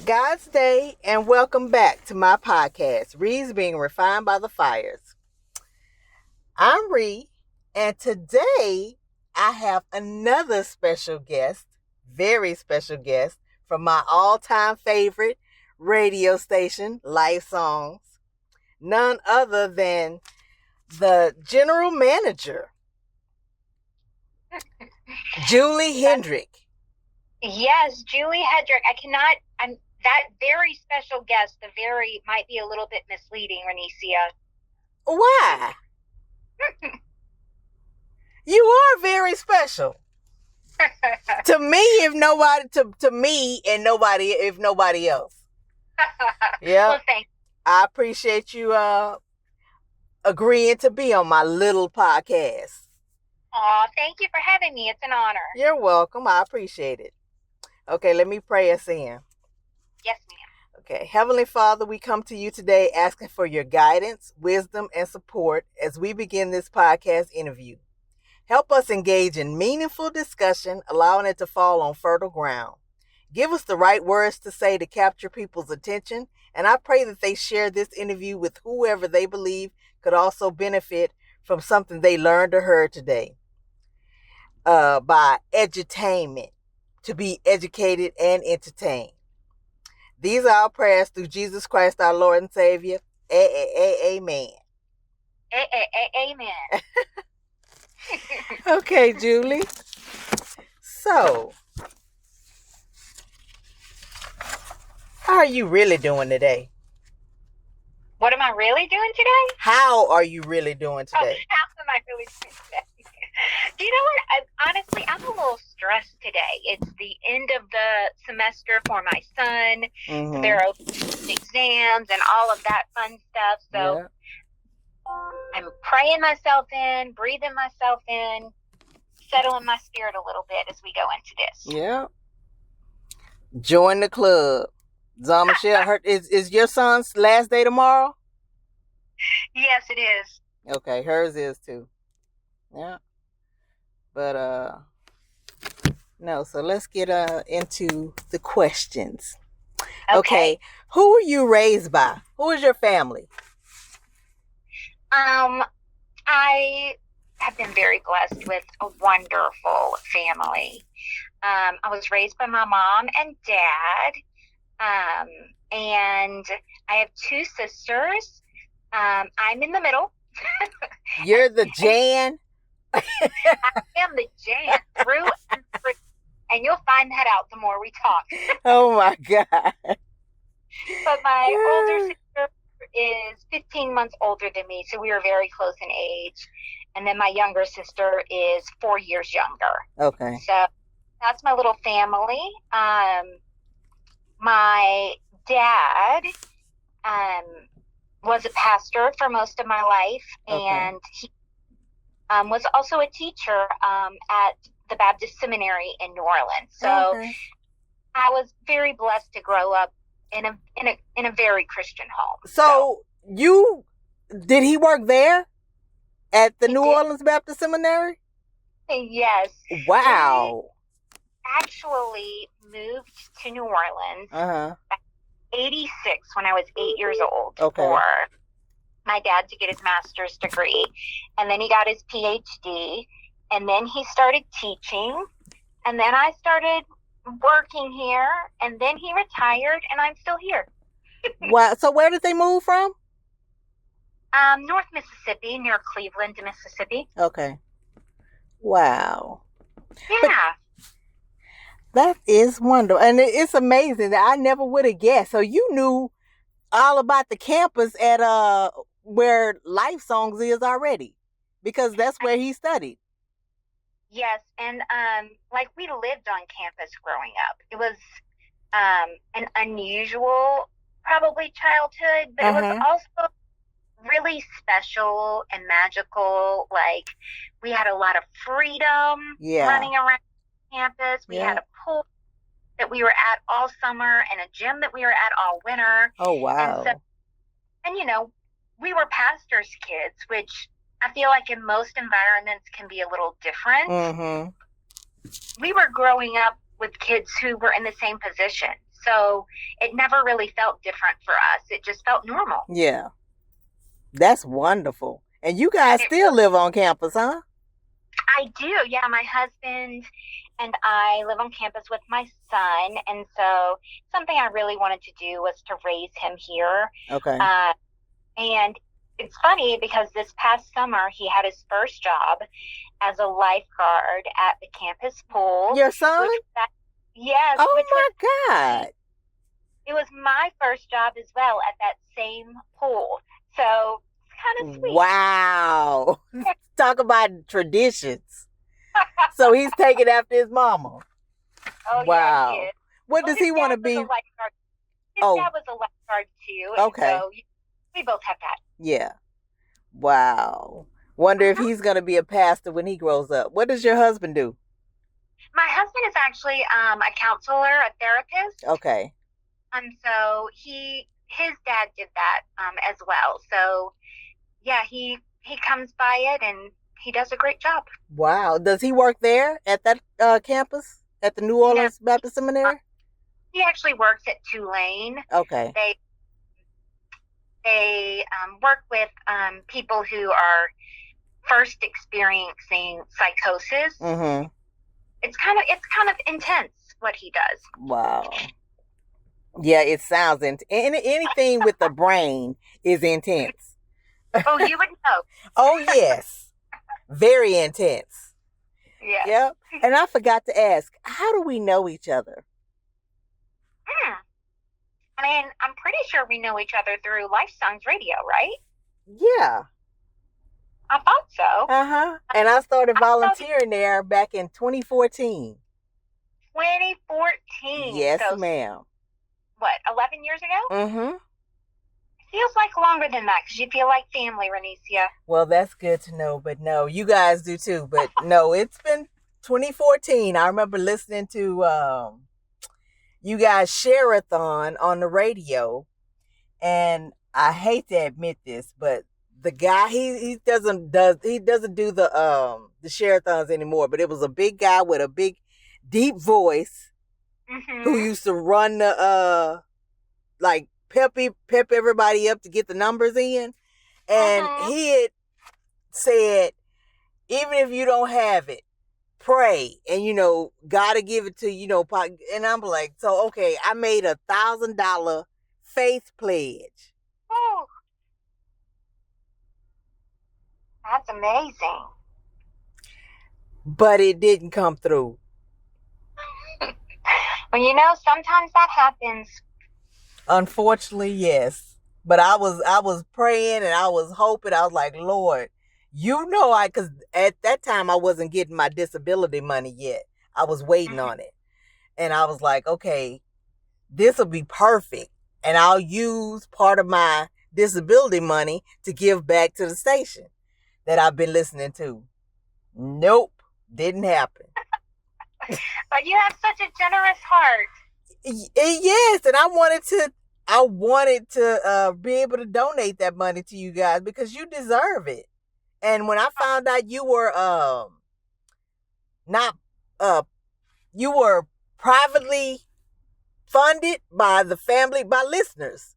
God's Day, and welcome back to my podcast, Ree's Being Refined by the Fires. I'm Ree, and today I have another special guest, very special guest, from my all-time favorite radio station, LifeSongs. None other than the general manager, Julie Headrick. Yes, Julie Headrick. I'm that very special guest. The very might be a little bit misleading, Renicia. Why? You are very special. To me, if nobody else. Yeah. Well, thanks. I appreciate you agreeing to be on my little podcast. Aw, thank you for having me. It's an honor. You're welcome. I appreciate it. Okay, let me pray us in. Yes, ma'am. Okay, Heavenly Father, we come to you today asking for your guidance, wisdom, and support as we begin this podcast interview. Help us engage in meaningful discussion, allowing it to fall on fertile ground. Give us the right words to say to capture people's attention, and I pray that they share this interview with whoever they believe could also benefit from something they learned or heard today. By edutainment, to be educated and entertained. These are our prayers through Jesus Christ, our Lord and Savior. Amen. Amen. Okay, Julie. So, how are you really doing today? What am I really doing today? How are you really doing today? Oh, how am I really doing today? Do you know what? Honestly, I'm a little stressed today. It's the end of the semester for my son. Mm-hmm. There are exams and all of that fun stuff. So I'm praying myself in, breathing myself in, settling my spirit a little bit as we go into this. Yeah. Join the club. Zah Michelle, is your son's last day tomorrow? Yes, it is. Okay, hers is too. Yeah. But no, so let's get into the questions. Okay. Who were you raised by? Who is your family? I have been very blessed with a wonderful family. I was raised by my mom and dad. And I have two sisters. I'm in the middle. You're the Jan? I am the Jan, through and through. And you'll find that out the more we talk. Oh my God. But my older sister is 15 months older than me, so we are very close in age. And then my younger sister is 4 years younger. Okay. So that's my little family. My dad was a pastor for most of my life, and he was also a teacher at the Baptist Seminary in New Orleans. So I was very blessed to grow up in a very Christian home. So did he work there at the New Orleans Baptist Seminary? Yes. Wow. He actually moved to New Orleans back in 86 when I was 8 years old for my dad to get his master's degree. And then he got his PhD. And then he started teaching. And then I started working here. And then he retired, and I'm still here. Wow. So where did they move from? North Mississippi, near Cleveland, Mississippi. Okay. Wow. Yeah. But that is wonderful. And it's amazing that I never would have guessed. So you knew all about the campus at where LifeSongs is already, because that's where he studied. Yes, and we lived on campus growing up. It was an unusual, probably, childhood, but it was also really special and magical. Like, we had a lot of freedom running around campus. We had a pool that we were at all summer and a gym that we were at all winter. Oh, wow. And we were pastors' kids, which I feel like in most environments can be a little different. We were growing up with kids who were in the same position. So it never really felt different for us. It just felt normal. Yeah. That's wonderful. And you guys still live on campus, huh? I do. Yeah, my husband and I live on campus with my son. And so something I really wanted to do was to raise him here. Okay. And it's funny because this past summer, he had his first job as a lifeguard at the campus pool. Your son? Yes. Oh, my God. It was my first job as well at that same pool. So it's kind of sweet. Wow. Talk about traditions. So he's taking after his mama. Oh, wow. Yeah, he is. What does he want to be? His dad was a lifeguard too. Okay. So we both have that. Yeah. Wow. Wonder if he's going to be a pastor when he grows up. What does your husband do? My husband is actually a counselor, a therapist. Okay. So his dad did that as well. So yeah, he comes by it and he does a great job. Wow. Does he work there at that campus at the New Orleans Baptist Seminary? He actually works at Tulane. Okay. They work with people who are first experiencing psychosis. Mm-hmm. It's kind of intense what he does. Wow. Yeah, it sounds anything with the brain is intense. Oh, you would know. Oh, yes. Very intense. Yeah. Yep. And I forgot to ask, how do we know each other? I mean, I'm pretty sure we know each other through LifeSongs radio, right? Yeah. I thought so. Uh-huh. And I started volunteering there back in 2014. 2014. Yes, so, ma'am. What, 11 years ago? Mm-hmm. Feels like longer than that because you feel like family, Renicia. Well, that's good to know, but no, you guys do too. But no, it's been 2014. I remember listening to you guys share-a-thon on the radio, and I hate to admit this, but the guy he doesn't do the share-a-thons anymore. But it was a big guy with a big, deep voice who used to run the like pep everybody up to get the numbers in, and he had said, even if you don't have it, pray, and God will give it to you. And I'm like, so okay, I made $1,000 faith pledge. Oh, that's amazing. But it didn't come through. Well, sometimes that happens. Unfortunately, yes. But I was praying and I was hoping. I was like, Lord, because at that time I wasn't getting my disability money yet. I was waiting on it. And I was like, okay, this will be perfect. And I'll use part of my disability money to give back to the station that I've been listening to. Nope, didn't happen. But you have such a generous heart. Yes, and I wanted to be able to donate that money to you guys because you deserve it. And when I found out you were you were privately funded by the family, by listeners,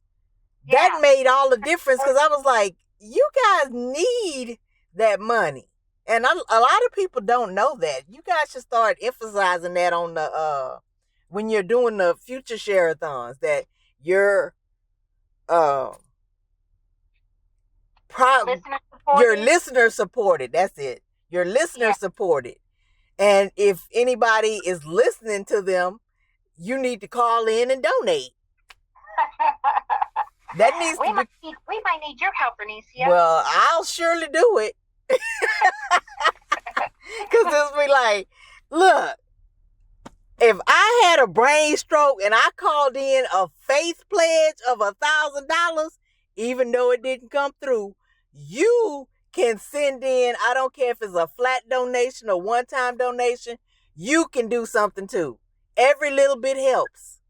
that made all the difference because I was like, you guys need that money. And a lot of people don't know that. You guys should start emphasizing that on the when you're doing the future share-a-thons, that you're listener supported. That's it. Your listener supported. And if anybody is listening to them, you need to call in and donate. That needs we might need your help, Renicia. Well, I'll surely do it. Because it's be like, look, if I had a brain stroke and I called in a faith pledge of $1,000, even though it didn't come through, you can send in, I don't care if it's a flat donation or one-time donation, you can do something too. Every little bit helps.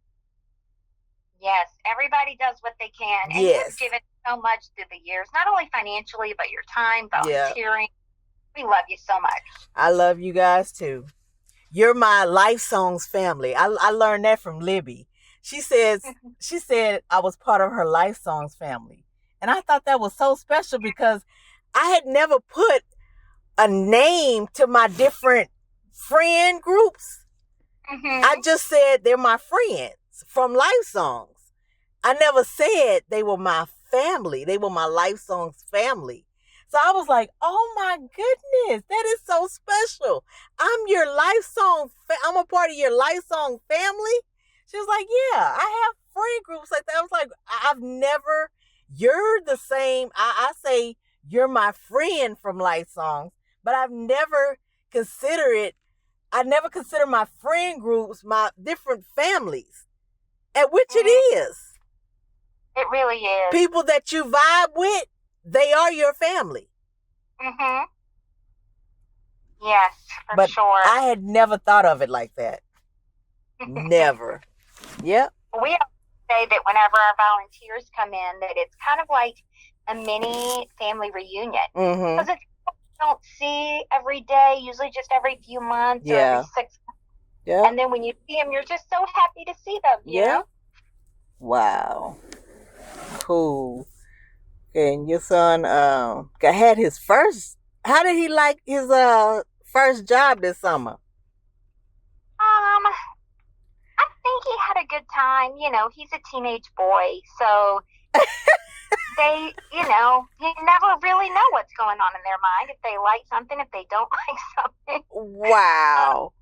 Yes, everybody does what they can. And you've given so much through the years, not only financially, but your time, volunteering. We love you so much. I love you guys too. You're my LifeSongs family. I learned that from Libby. She said I was part of her LifeSongs family. And I thought that was so special because I had never put a name to my different friend groups. I just said they're my friends from LifeSongs. I never said they were my family. They were my LifeSongs family. So I was like, oh my goodness, that is so special. I'm I'm a part of your LifeSong family. She was like, yeah, I have friend groups like that. I was like, you're the same. I say you're my friend from LifeSongs, but I never consider my friend groups my different families, at which it is. It really is. People that you vibe with, they are your family. Yes, for sure. I had never thought of it like that. Never. Yep. We say that whenever our volunteers come in, that it's kind of like a mini family reunion. Because it's don't see every day, usually just every few months or every 6 months. Yeah. And then when you see them, you're just so happy to see them. You know? Wow. Cool. And your son had his first. How did he like his first job this summer? I think he had a good time. You know, he's a teenage boy, so they, you never really know what's going on in their mind. If they like something, if they don't like something. Wow.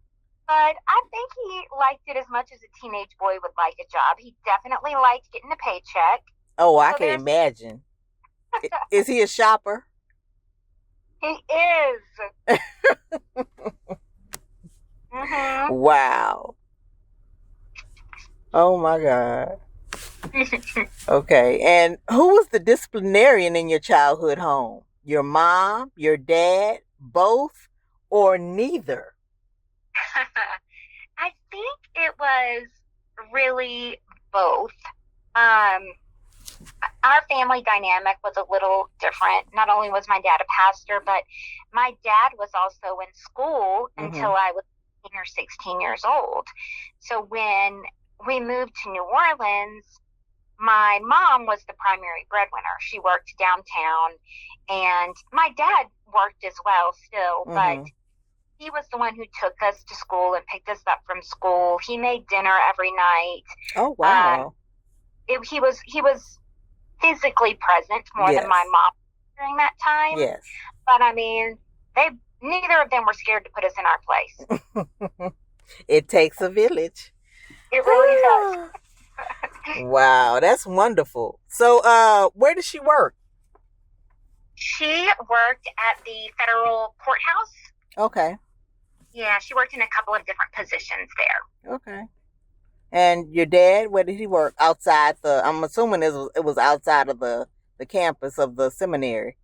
But I think he liked it as much as a teenage boy would like a job. He definitely liked getting a paycheck. Oh, I can imagine. Is he a shopper? He is. Wow. Oh my God. Okay. And who was the disciplinarian in your childhood home? Your mom, your dad, both, or neither? I think it was really both. Our family dynamic was a little different. Not only was my dad a pastor, but my dad was also in school until I was 15 or 16 years old. So when we moved to New Orleans, my mom was the primary breadwinner. She worked downtown, and my dad worked as well still, but he was the one who took us to school and picked us up from school. He made dinner every night. Oh, wow. He was physically present more than my mom during that time. Yes. But I mean, neither of them were scared to put us in our place. It takes a village. It really does. Wow, that's wonderful. So, where does she work? She worked at the federal courthouse. Okay. Yeah, she worked in a couple of different positions there. Okay. And your dad, where did he work? Outside I'm assuming it was outside of the campus of the seminary.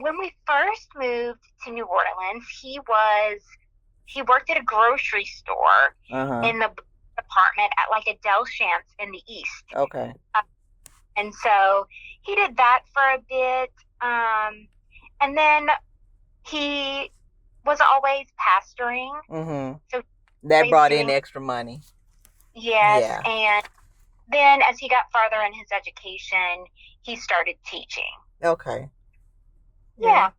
When we first moved to New Orleans, he worked at a grocery store in the department at like a Del Chance in the east. Okay. And so he did that for a bit. And then he was always pastoring. So that brought in extra money. Yes. Yeah. And then as he got farther in his education, he started teaching. Okay. Yeah.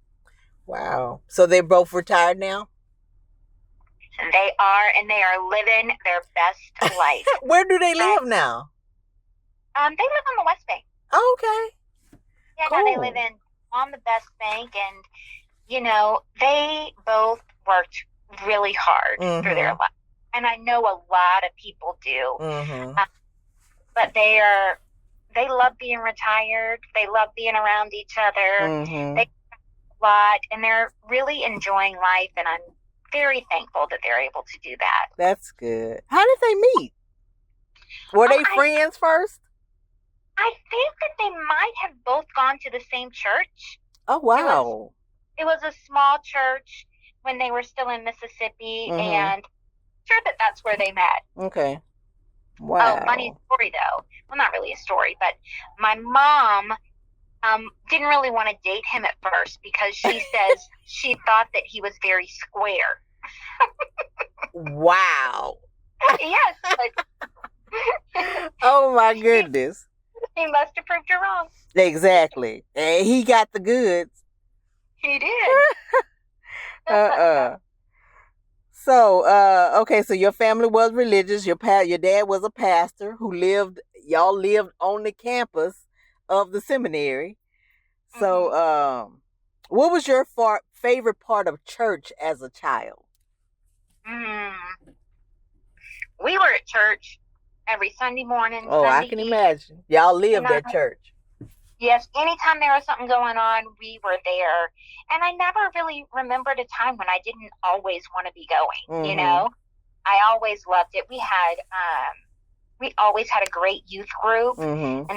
Wow. So they're both retired now? They are, and they are living their best life. Where do they live now? They live on the West Bank. Oh, okay. Yeah, cool. No, they live on the West Bank, and, they both worked really hard through their life. And I know a lot of people do. But they love being retired. They love being around each other. They do a lot, and they're really enjoying life, and I'm very thankful that they're able to do that. That's good. How did they meet? Were they friends first? I think that they might have both gone to the same church. Oh, wow. It was a small church when they were still in Mississippi, and sure that's where they met. Okay. Wow. Oh, funny story though. Well, not really a story, but my mom didn't really want to date him at first because she says she thought that he was very square. Wow. Yes, but Oh my goodness. He must have proved you wrong. Exactly. And he got the goods. He did. So, okay, so your family was religious. Your dad was a pastor y'all lived on the campus of the seminary. So, what was your favorite part of church as a child? We were at church every Sunday morning. Oh, Sunday I can imagine. Y'all lived at church. Yes, anytime there was something going on, we were there. And I never really remembered a time when I didn't always want to be going, you know? I always loved it. We always had a great youth group, and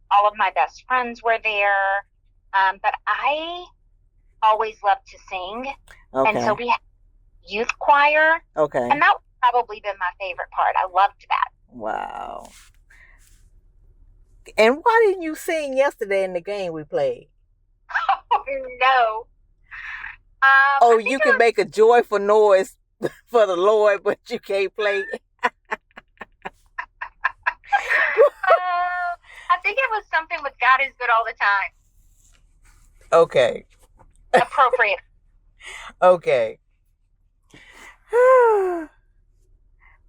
all of my best friends were there. But I always loved to sing. Okay. And so we had youth choir. Okay. And that would probably been my favorite part. I loved that. Wow. And why didn't you sing yesterday in the game we played? Oh, no. You can make a joyful noise for the Lord, but you can't play. I think it was something with God is good all the time. Okay. Appropriate. Okay.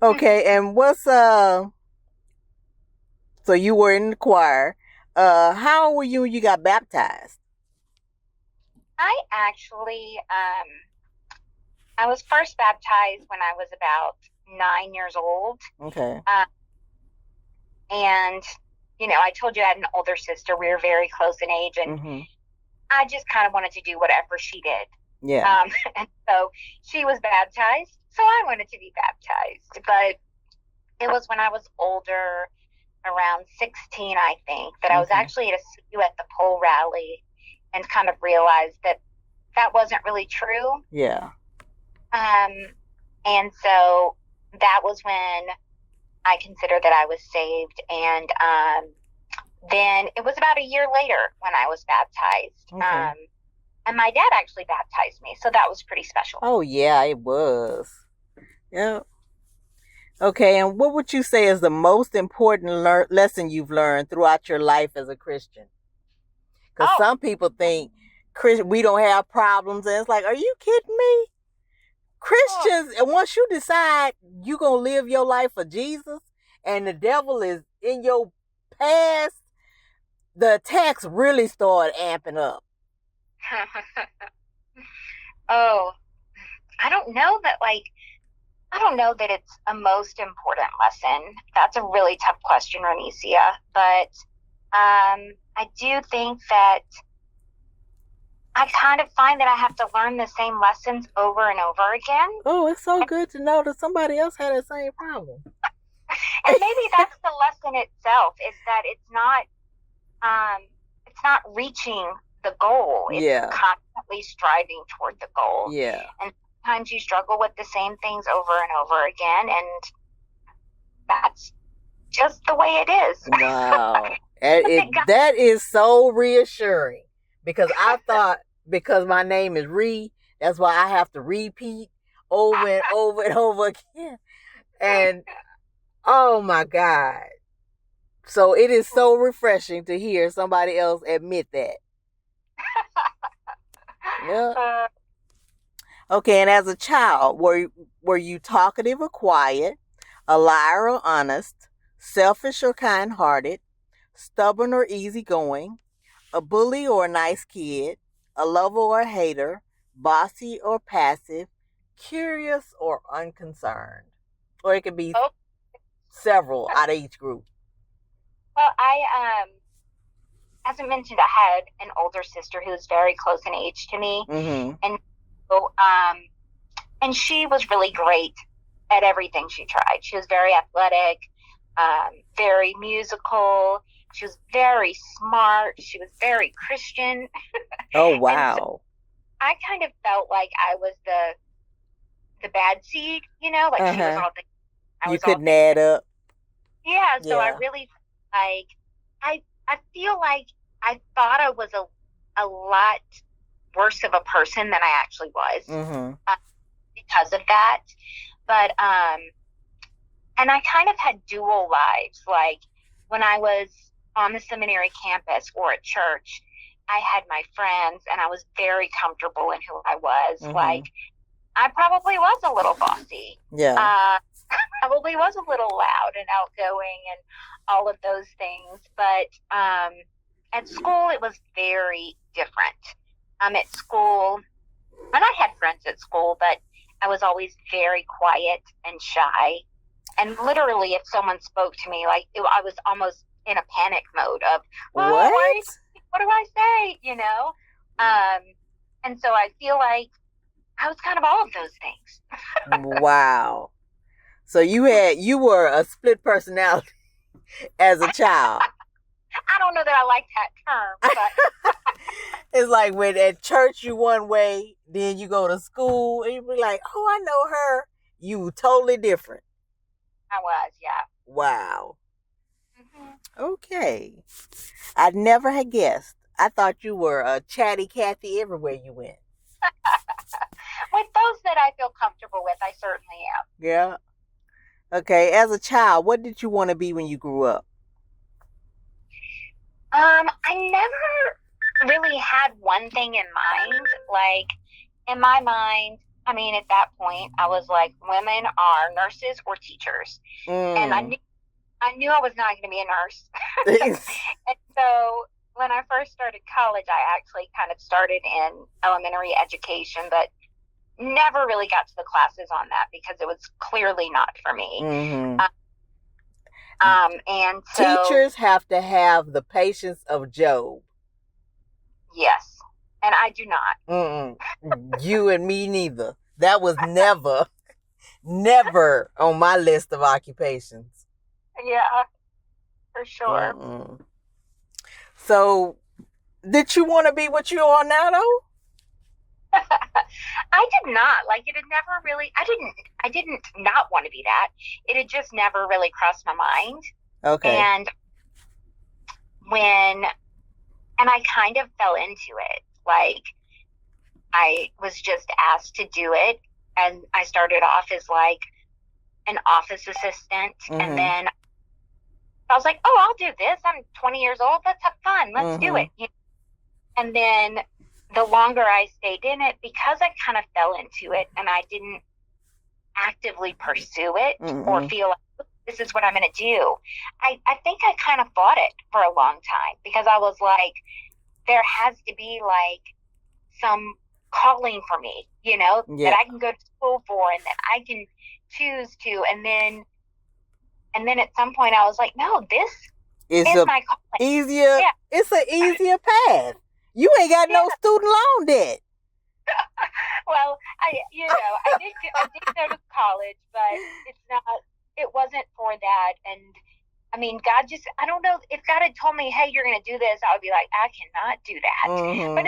Okay, and what's so you were in the choir. How old were you when you got baptized? I actually, I was first baptized when I was about 9 years old. Okay. And, you know, I told you I had an older sister. We were very close in age, and I just kind of wanted to do whatever she did. Yeah. And so she was baptized, so I wanted to be baptized. But it was when I was older, around 16, I think, that I was actually at a CU at the pole rally and kind of realized that that wasn't really true. Yeah. And so that was when I considered that I was saved. And then it was about a year later when I was baptized. Okay. And my dad actually baptized me, so that was pretty special. Oh, yeah, it was. Yeah. Okay, and what would you say is the most important lesson you've learned throughout your life as a Christian? Because some people think we don't have problems, and it's like, are you kidding me? Christians, and once you decide you're going to live your life for Jesus, and the devil is in your past, the attacks really start amping up. I don't know that it's a most important lesson. That's a really tough question, Ronicia. But I do think that I kind of find that I have to learn the same lessons over and over again. Oh, it's so good to know that somebody else had the same problem. And maybe that's the lesson itself, is that it's not reaching the goal. It's constantly striving toward the goal. Yeah. And sometimes you struggle with the same things over and over again, and that's just the way it is. Wow. That is so reassuring, because I thought, because my name is Ree, that's why I have to repeat over and over and over again. And oh my God. So it is so refreshing to hear somebody else admit that. Yeah. Okay, and as a child, were you talkative or quiet, a liar or honest, selfish or kind-hearted, stubborn or easygoing, a bully or a nice kid, a lover or a hater, bossy or passive, curious or unconcerned? Or it could be several out of each group. Well, as I mentioned, I had an older sister who was very close in age to me. And so, and she was really great at everything she tried. She was very athletic, very musical. She was very smart. She was very Christian. Oh, wow. So I kind of felt like I was the bad seed, you know, like she was all the... You couldn't add up. Yeah, so I really, like, I feel like I thought I was a lot worse of a person than I actually was because of that. But And I kind of had dual lives. Like when I was on the seminary campus or at church, I had my friends and I was very comfortable in who I was. Mm-hmm. Like I probably was a little bossy. Yeah. Probably was a little loud and outgoing and all of those things. But at school, it was very different. At school, and I had friends at school, but I was always very quiet and shy. And literally, if someone spoke to me, like I was almost in a panic mode of, what do I say? You know? And so I feel like I was kind of all of those things. Wow. So you were a split personality as a child. I don't know that I like that term, but it's like when at church you one way, then you go to school and you be like, oh, I know her. You totally different. I was, yeah. Wow. Mm-hmm. Okay. I never had guessed. I thought you were a chatty Cathy everywhere you went. With those that I feel comfortable with, I certainly am. Yeah. Okay. As a child, what did you want to be when you grew up? I never really had one thing in mind. Like, in my mind, I mean, at that point, I was like, women are nurses or teachers. And I knew I was not going to be a nurse. And so when I first started college, I actually kind of started in elementary education, but never really got to the classes on that because it was clearly not for me. Mm-hmm. And so, teachers have to have the patience of Job. Yes, and I do not. Mm-mm. You and me neither. That was never on my list of occupations. Yeah, for sure. Mm-mm. So, did you want to be what you are now, though? I did not. Like, it had never really, I didn't not want to be that. It had just never really crossed my mind. Okay. And I kind of fell into it. Like, I was just asked to do it. And I started off as like an office assistant. Mm-hmm. And then I was like, oh, I'll do this. I'm 20 years old. Let's have fun. Let's do it. And then the longer I stayed in it, because I kind of fell into it and I didn't actively pursue it or feel like this is what I'm going to do, I think I kind of fought it for a long time because I was like, there has to be like some calling for me, you know, that I can go to school for and that I can choose to. And then at some point I was like, no, this is my calling. Easier. Yeah. It's an easier path. You ain't got no student loan debt. Well, I did go to college, but it wasn't for that. And I mean, God just, I don't know, if God had told me, hey, you're going to do this, I would be like, I cannot do that. But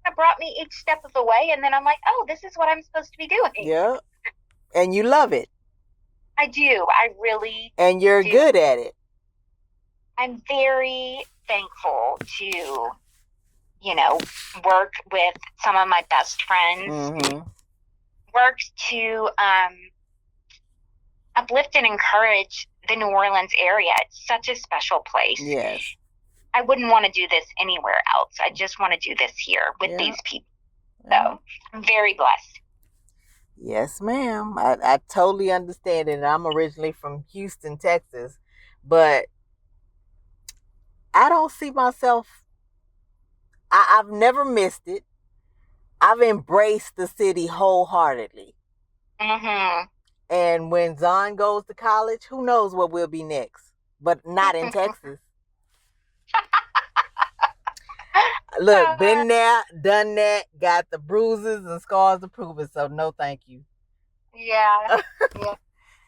it brought me each step of the way. And then I'm like, oh, this is what I'm supposed to be doing. Yeah. And you love it. I do. I really And you're good at it. I'm very thankful to, work with some of my best friends, work to uplift and encourage the New Orleans area. It's such a special place. Yes. I wouldn't want to do this anywhere else. I just want to do this here with these people. So I'm very blessed. Yes, ma'am. I totally understand it. I'm originally from Houston, Texas, but I don't see myself, I've never missed it. I've embraced the city wholeheartedly. And when Zon goes to college, who knows what will be next, but not in Texas. Look, been there, done that, got the bruises and scars to prove it, so no thank you. Yeah.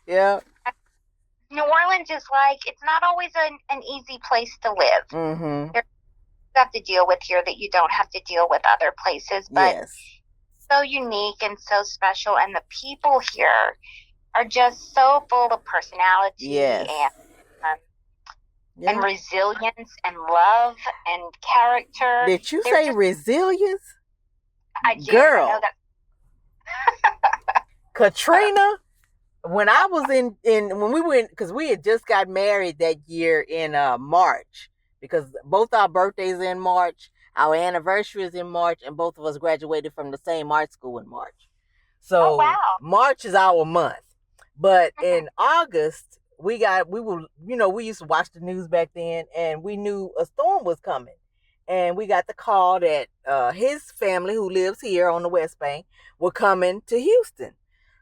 Yeah. New Orleans is like, it's not always an easy place to live. There's stuff to deal with here that you don't have to deal with other places, but so unique and so special, and the people here are just so full of personality and resilience and love and character. Did you say resilience? I did. Girl. I know that. Katrina, when I was when we went, because we had just got married that year in March, because both our birthdays are in March, our anniversary is in March, and both of us graduated from the same art school in March. So wow. March is our month. But in August, we used to watch the news back then, and we knew a storm was coming. And we got the call that his family, who lives here on the West Bank, were coming to Houston.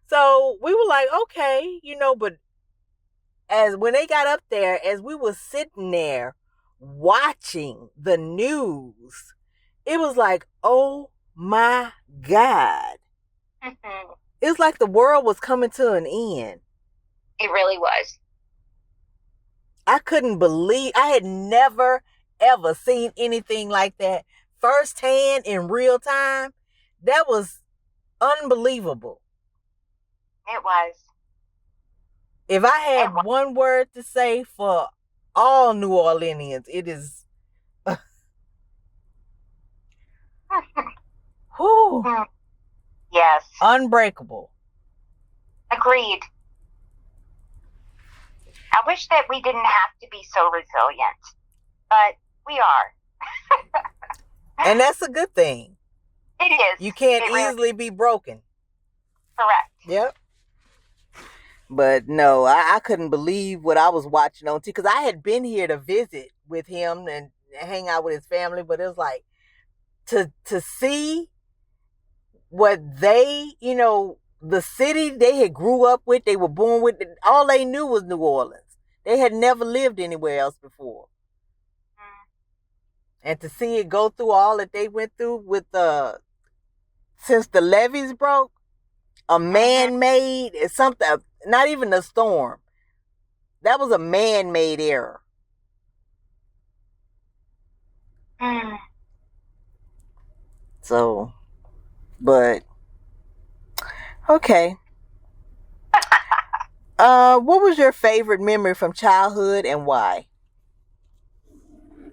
So we were like, okay, but as when they got up there, as we were sitting there watching the news, it was like, oh my God. It was like the world was coming to an end. It really was. I couldn't believe, I had never, ever seen anything like that firsthand in real time. That was unbelievable. It was. If I had one word to say for all New Orleanians, it is yes. Unbreakable. Agreed. I wish that we didn't have to be so resilient, but we are. And that's a good thing. It is. You can't easily be broken. Correct. Yep. But no, I couldn't believe what I was watching on TV, because I had been here to visit with him and hang out with his family, but it was like to see what they, the city they had grew up with, they were born with, all they knew was New Orleans. They had never lived anywhere else before. And to see it go through all that they went through with since the levees broke, a man-made, something, not even a storm. That was a man-made error. So, but, okay. What was your favorite memory from childhood and why?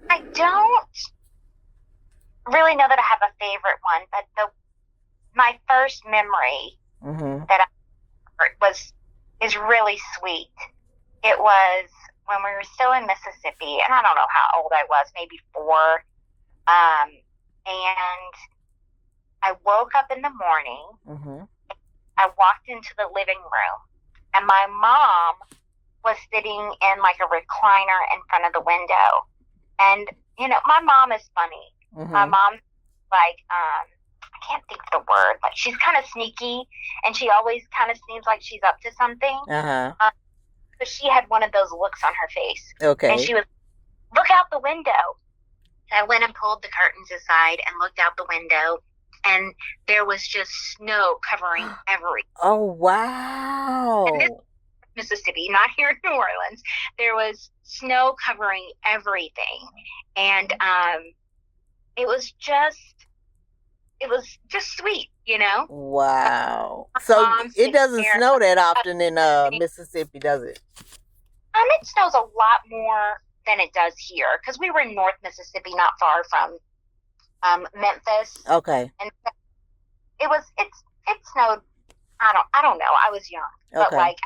I don't really know that I have a favorite one, but my first memory that I heard is really sweet. It was when we were still in Mississippi, and I don't know how old I was, maybe 4. And I woke up in the morning. I walked into the living room, and my mom was sitting in like a recliner in front of the window. And, my mom is funny. My mom's like, I can't think of the word, but she's kind of sneaky, and she always kind of seems like she's up to something. But she had one of those looks on her face. Okay. And she was, look out the window. I went and pulled the curtains aside and looked out the window, and there was just snow covering everything. Oh, wow. And this Mississippi, not here in New Orleans. There was snow covering everything. And it was just sweet, Wow. So it doesn't snow that often in Mississippi, does it? It snows a lot more than it does here, because we were in North Mississippi, not far from Memphis. Okay. And it snowed. I don't know. I was young, but like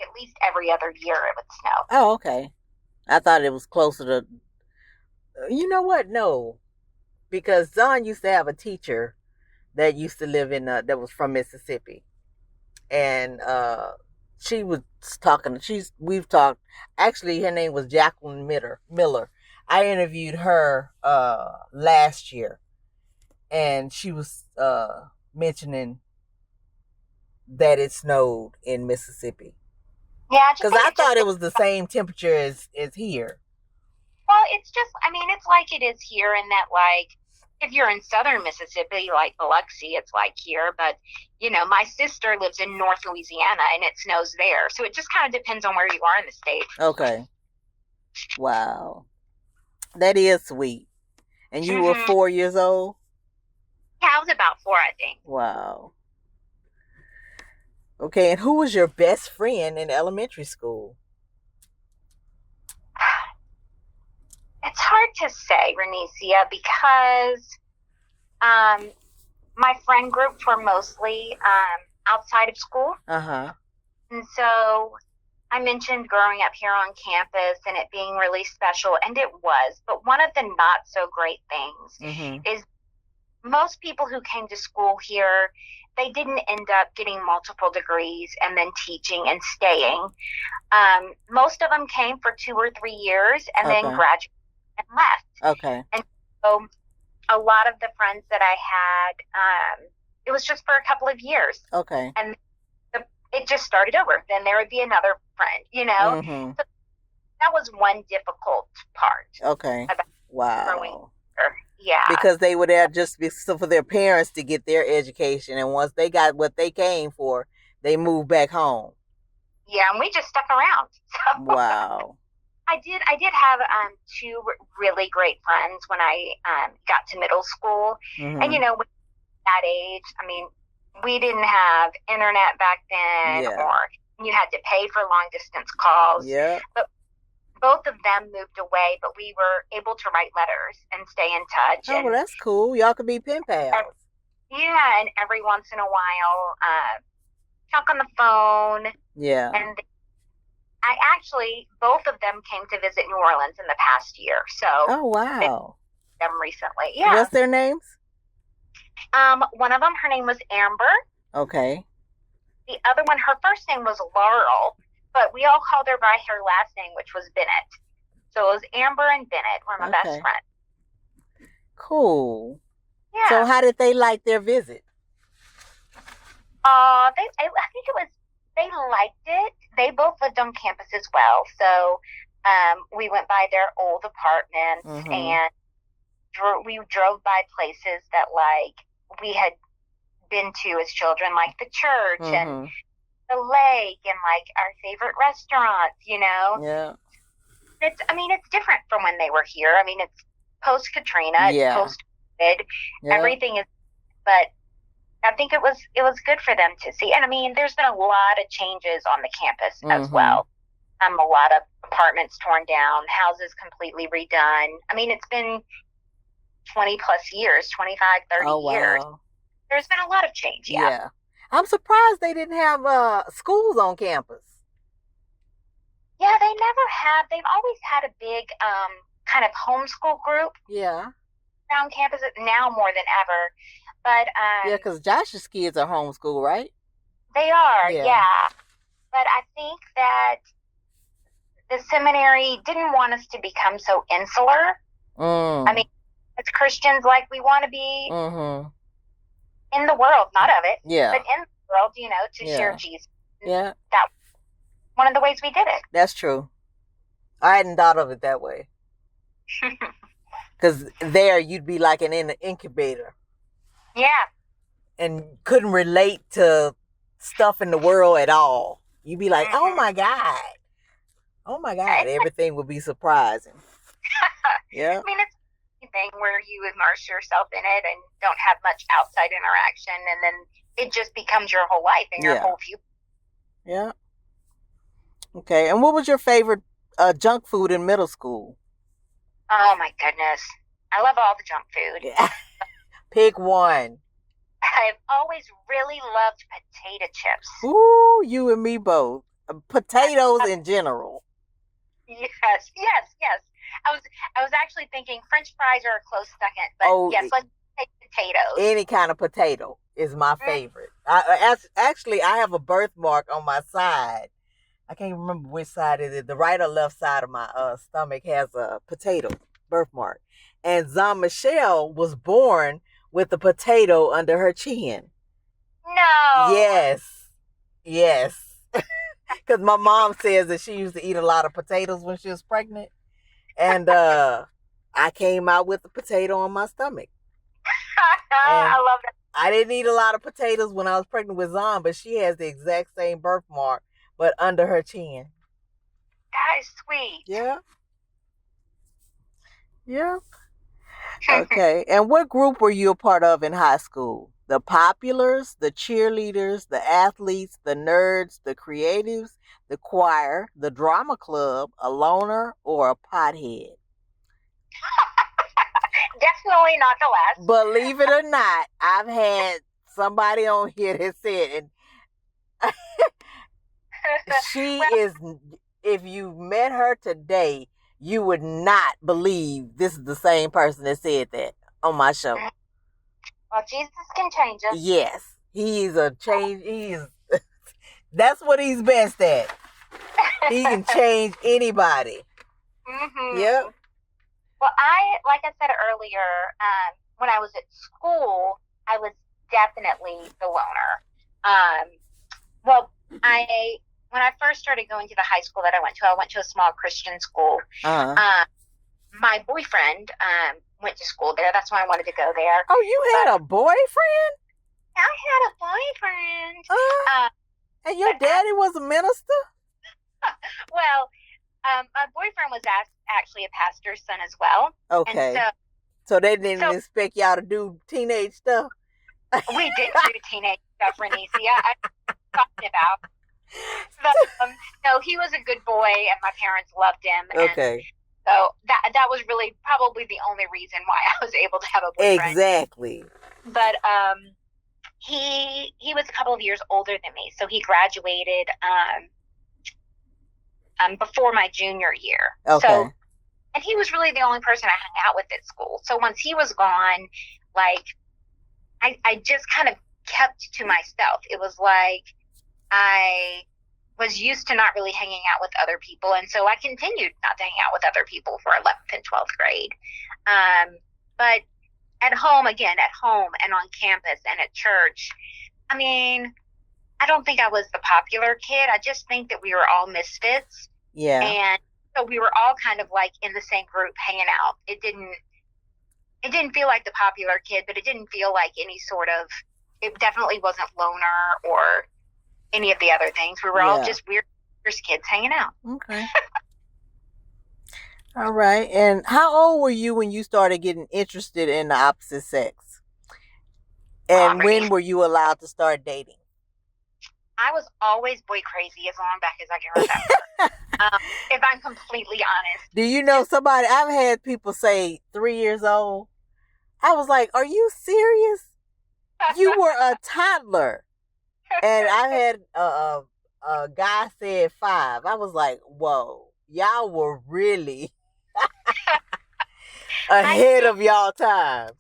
at least every other year it would snow. Oh, okay. I thought it was closer to. You know what? No, because Zon used to have a teacher that used to live in that was from Mississippi, and she was talking. We've talked. Actually, her name was Jacqueline Miller. I interviewed her last year, and she was mentioning that it snowed in Mississippi. Yeah, because I thought it was the same temperature as here. Well, it's just, it's like it is here in that, like, if you're in southern Mississippi, like Biloxi, it's like here. But, my sister lives in North Louisiana, and it snows there. So it just kind of depends on where you are in the state. Okay. Wow. That is sweet. And you were 4 years old? Yeah, I was about 4, I think. Wow. Okay, and who was your best friend in elementary school? It's hard to say, Renicia, because my friend groups were mostly outside of school. And so I mentioned growing up here on campus and it being really special, and it was. But one of the not so great things is most people who came to school here, they didn't end up getting multiple degrees and then teaching and staying. Most of them came for 2 or 3 years and then graduated and left. Okay. And so a lot of the friends that I had, it was just for a couple of years. Okay. And it just started over. Then there would be another friend, you know? So that was one difficult part. Okay. Wow. Yeah. Because they were there just for their parents to get their education. And once they got what they came for, they moved back home. Yeah, and we just stuck around. So, wow. I did have 2 really great friends when I got to middle school. And, you know, at that age, I mean, we didn't have internet back then, or you had to pay for long distance calls. Yeah. But both of them moved away, but we were able to write letters and stay in touch. Oh, well, that's cool. Y'all could be pen pals. Yeah, and every once in a while, talk on the phone. Yeah. And I actually, both of them came to visit New Orleans in the past year. So. Oh, wow. Them recently. Yeah. What's their names? One of them, her name was Amber. Okay. The other one, her first name was Laurel, but we all called her by her last name, which was Bennett. So it was Amber and Bennett were my best friends. Cool. Yeah. So how did they like their visit? I think they liked it. They both lived on campus as well. So we went by their old apartments and we drove by places that like we had been to as children, like the church and the lake and like our favorite restaurants, you know? Yeah. It's different from when they were here. I mean, it's post Katrina, it's post COVID. Everything is, but I think it was good for them to see. And I mean, there's been a lot of changes on the campus as well. A lot of apartments torn down, houses completely redone. I mean, it's been 20 plus years, 25, 30 years. There's been a lot of change. Yeah. I'm surprised they didn't have schools on campus. Yeah, they never have. They've always had a big kind of homeschool group. Yeah. Around campus now more than ever. But yeah, because Josh's kids are homeschooled, right? They are, yeah. But I think that the seminary didn't want us to become so insular. I mean, as Christians, like we want to be in the world, not of it, but in the world, you know, to share Jesus. Yeah. That was one of the ways we did it. That's true. I hadn't thought of it that way. Because there you'd be like in an incubator. Yeah. And couldn't relate to stuff in the world at all. You'd be like, oh my God. Oh my God. Everything would be surprising. Yeah. I mean, it's thing where you immerse yourself in it and don't have much outside interaction, and then it just becomes your whole life and your whole view. Yeah. Okay. And what was your favorite junk food in middle school? Oh my goodness. I love all the junk food. Yeah. Pick one. I've always really loved potato chips. Ooh, you and me both. Potatoes in general. Yes. I was actually thinking French fries are a close second, but yes, let's take potatoes. Any kind of potato is my favorite. Actually, I have a birthmark on my side. I can't remember which side it is. The right or left side of my stomach has a potato birthmark. And Jean-Michel was born with a potato under her chin. No. Yes. Because my mom says that she used to eat a lot of potatoes when she was pregnant. And I came out with a potato on my stomach. I love that. I didn't eat a lot of potatoes when I was pregnant with Zon, but she has the exact same birthmark, but under her chin. That is sweet. Yeah. Yeah. Okay. And what group were you a part of in high school? The populars, the cheerleaders, the athletes, the nerds, the creatives, the choir, the drama club, a loner, or a pothead? Definitely not the last. Believe it or not, I've had somebody on here that said, and She is, if you met her today, you would not believe this is the same person that said that on my show. Well, Jesus can change us. Yes, he's a change. That's what he's best at. He can change anybody. Mm-hmm. Yep. Well, like I said earlier, when I was at school, I was definitely the loner. When I first started going to the high school that I went to a small Christian school. My boyfriend went to school there. That's why I wanted to go there. Oh, you had a boyfriend? I had a boyfriend. And your daddy was a minister? Well, my boyfriend was actually a pastor's son as well. Okay. And so they didn't expect y'all to do teenage stuff? We did do teenage stuff, Renee. I'm talking about. But, no, he was a good boy, and my parents loved him. Okay. So that was really probably the only reason why I was able to have a boyfriend. Exactly. But he was a couple of years older than me, so he graduated before my junior year. Okay. So, and he was really the only person I hung out with at school. So once he was gone, like I just kind of kept to myself. It was like I was used to not really hanging out with other people, and so I continued not to hang out with other people for 11th and 12th grade. But at home and on campus and at church, I mean, I don't think I was the popular kid. I just think that we were all misfits. Yeah. And so we were all kind of like in the same group hanging out. It didn't feel like the popular kid, but it didn't feel like it definitely wasn't loner or any of the other things. We were all just weird kids hanging out. Okay. All right. And how old were you when you started getting interested in the opposite sex? And when were you allowed to start dating? I was always boy crazy as long back as I can remember. If I'm completely honest. Do you know somebody? I've had people say 3 years old. I was like, are you serious? You were a toddler. And I had a guy said 5. I was like, whoa, y'all were really ahead of y'all times.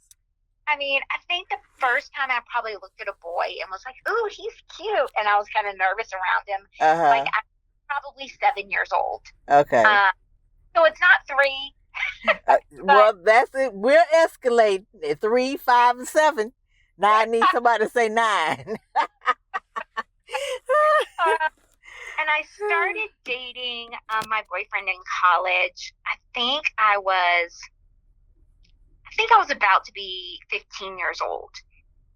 I mean, I think the first time I probably looked at a boy and was like, ooh, he's cute. And I was kind of nervous around him. Like, I was probably 7 years old. Okay. So it's not 3. Well, that's it. We're escalating at 3, 5, and 7. Now I need somebody to say 9. And I started dating my boyfriend in college. I think I was about to be 15 years old.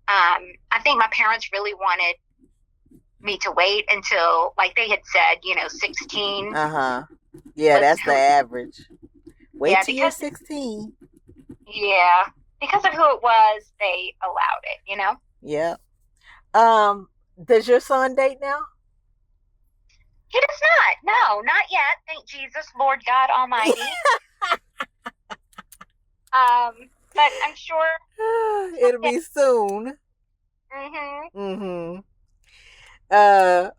I think my parents really wanted me to wait until, like they had said, 16. Yeah, that's the average. Wait till you're 16. Yeah, because of who it was, they allowed it. Yeah. Does your son date now? He does not. No, not yet. Thank Jesus, Lord God Almighty. But I'm sure it'll be soon.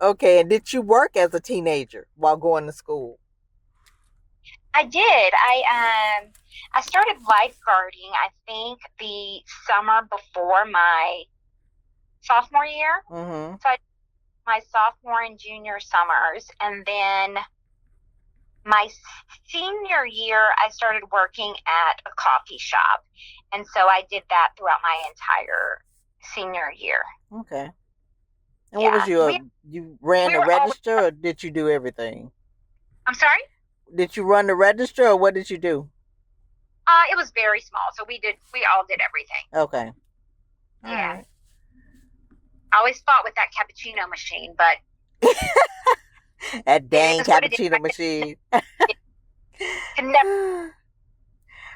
Okay. And did you work as a teenager while going to school? I did. I started lifeguarding, I think, the summer before my sophomore year. So I did my sophomore and junior summers, and then my senior year, I started working at a coffee shop, and so I did that throughout my entire senior year. Okay. And what was you ran the register, or did you do everything? I'm sorry? Did you run the register, or what did you do? It was very small, so we all did everything. Okay. All right. I always fought with that cappuccino machine, but that dang cappuccino machine.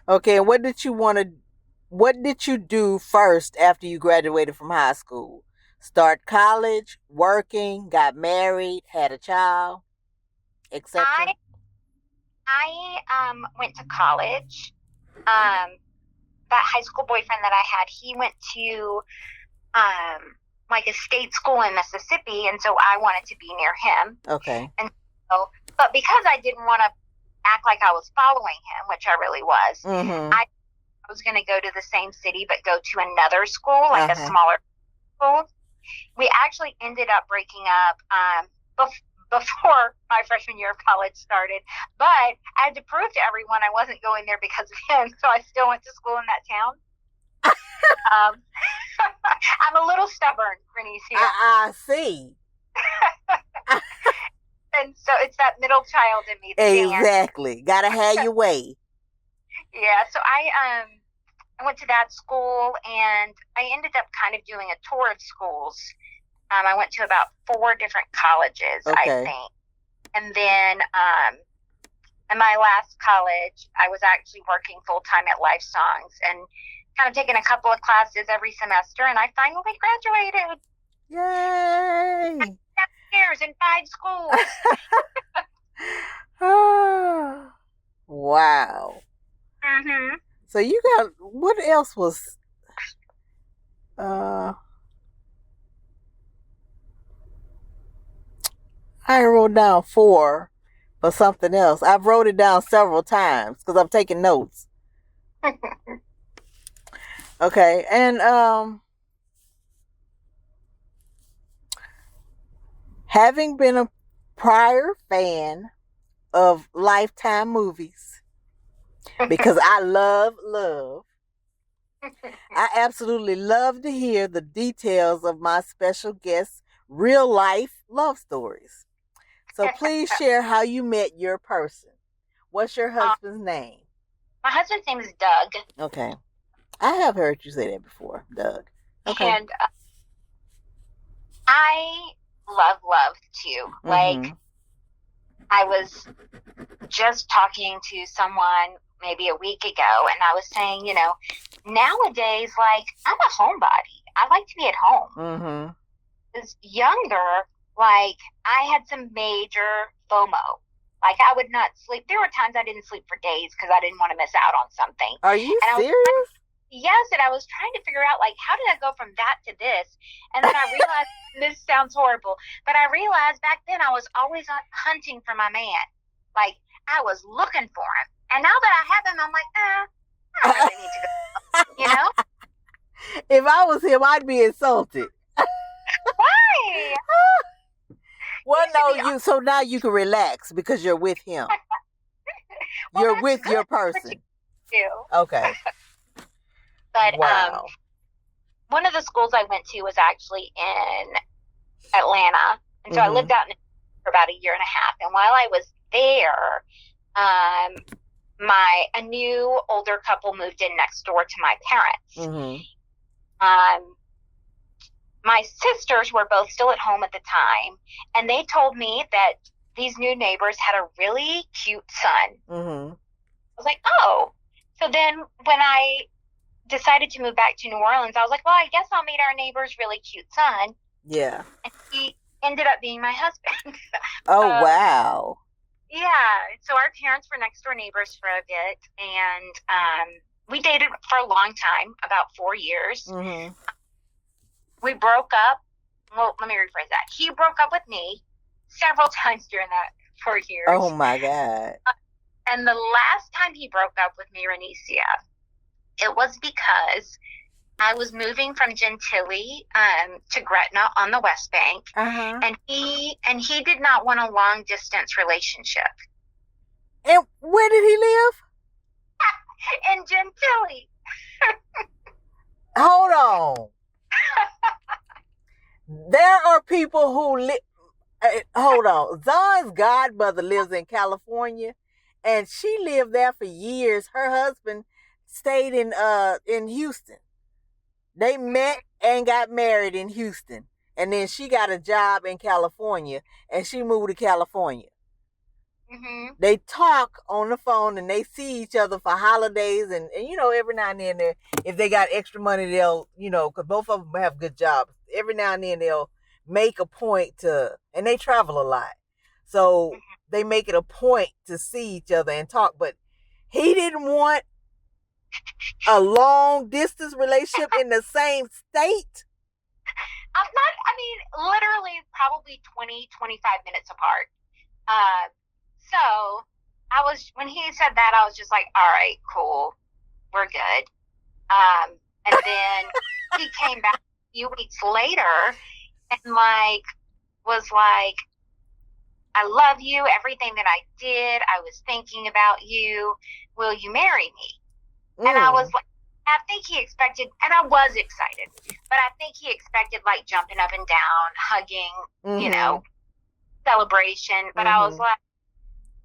Okay, and what did you do first after you graduated from high school? Start college, working, got married, had a child, etc.? I went to college. That high school boyfriend that I had, he went to like a state school in Mississippi, and so I wanted to be near him. Okay. And so, but because I didn't want to act like I was following him, which I really was, I was going to go to the same city but go to another school, like a smaller school. We actually ended up breaking up before my freshman year of college started, but I had to prove to everyone I wasn't going there because of him, so I still went to school in that town. I'm a little stubborn, Bernice, here. I see. And so it's that middle child in me. Exactly. Gotta have your way. Yeah, so I went to that school, and I ended up kind of doing a tour of schools. I went to about 4 different colleges, I think. And then in my last college, I was actually working full-time at LifeSongs and kind of taking a couple of classes every semester, and I finally graduated. Yay! 7 years in 5 schools. Oh, wow. Mm-hmm. So you got, what else was, I wrote down 4 for something else. I've wrote it down several times because I'm taking notes. Okay, and having been a prior fan of Lifetime movies, because I love, I absolutely love to hear the details of my special guest's real life love stories. So please share how you met your person. What's your husband's name? My husband's name is Doug. Okay. I have heard you say that before, Doug. Okay. And I love too. Like, I was just talking to someone maybe a week ago, and I was saying, you know, nowadays, like, I'm a homebody. I like to be at home. As younger, like, I had some major FOMO. Like, I would not sleep. There were times I didn't sleep for days because I didn't want to miss out on something. Are you serious? Yes, and I was trying to figure out, like, how did I go from that to this? And then I realized, this sounds horrible, but I realized back then I was always hunting for my man. Like, I was looking for him. And now that I have him, I'm like, I don't really need to go, you know? If I was him, I'd be insulted. Why? Well, no, so now you can relax because you're with him. Well, you're with your person. Okay. But wow. One of the schools I went to was actually in Atlanta. And so I lived out in for about 1.5 years. And while I was there, a new older couple moved in next door to my parents. My sisters were both still at home at the time, and they told me that these new neighbors had a really cute son. I was like, oh. So then when I decided to move back to New Orleans, I was like, well, I guess I'll meet our neighbor's really cute son. Yeah. And he ended up being my husband. Oh, wow. Yeah. So our parents were next door neighbors for a bit, and we dated for a long time, about 4 years. We broke up. Well, let me rephrase that. He broke up with me several times during that 4 years. Oh, my God. And the last time he broke up with me, Renicia, it was because I was moving from Gentilly to Gretna on the West Bank, and he did not want a long distance relationship. And where did he live? In Gentilly. Hold on. There are people who live. Hold on. Zon's godmother lives in California, and she lived there for years. Her husband stayed in Houston. They met and got married in Houston, and then she got a job in California, and she moved to California. They talk on the phone, and they see each other for holidays, and you know, every now and then, if they got extra money, they'll, you know, because both of them have good jobs. Every now and then they'll make a point to, and they travel a lot, so they make it a point to see each other and talk. But he didn't want a long distance relationship in the same state. Literally probably 20, 25 minutes apart. So when he said that, I was just like, all right, cool, we're good. And then he came back a few weeks later and was like, I love you, everything that I did, I was thinking about you, will you marry me? And I was like, I think he expected, and I was excited, but I think he expected like jumping up and down, hugging, celebration. But I was like,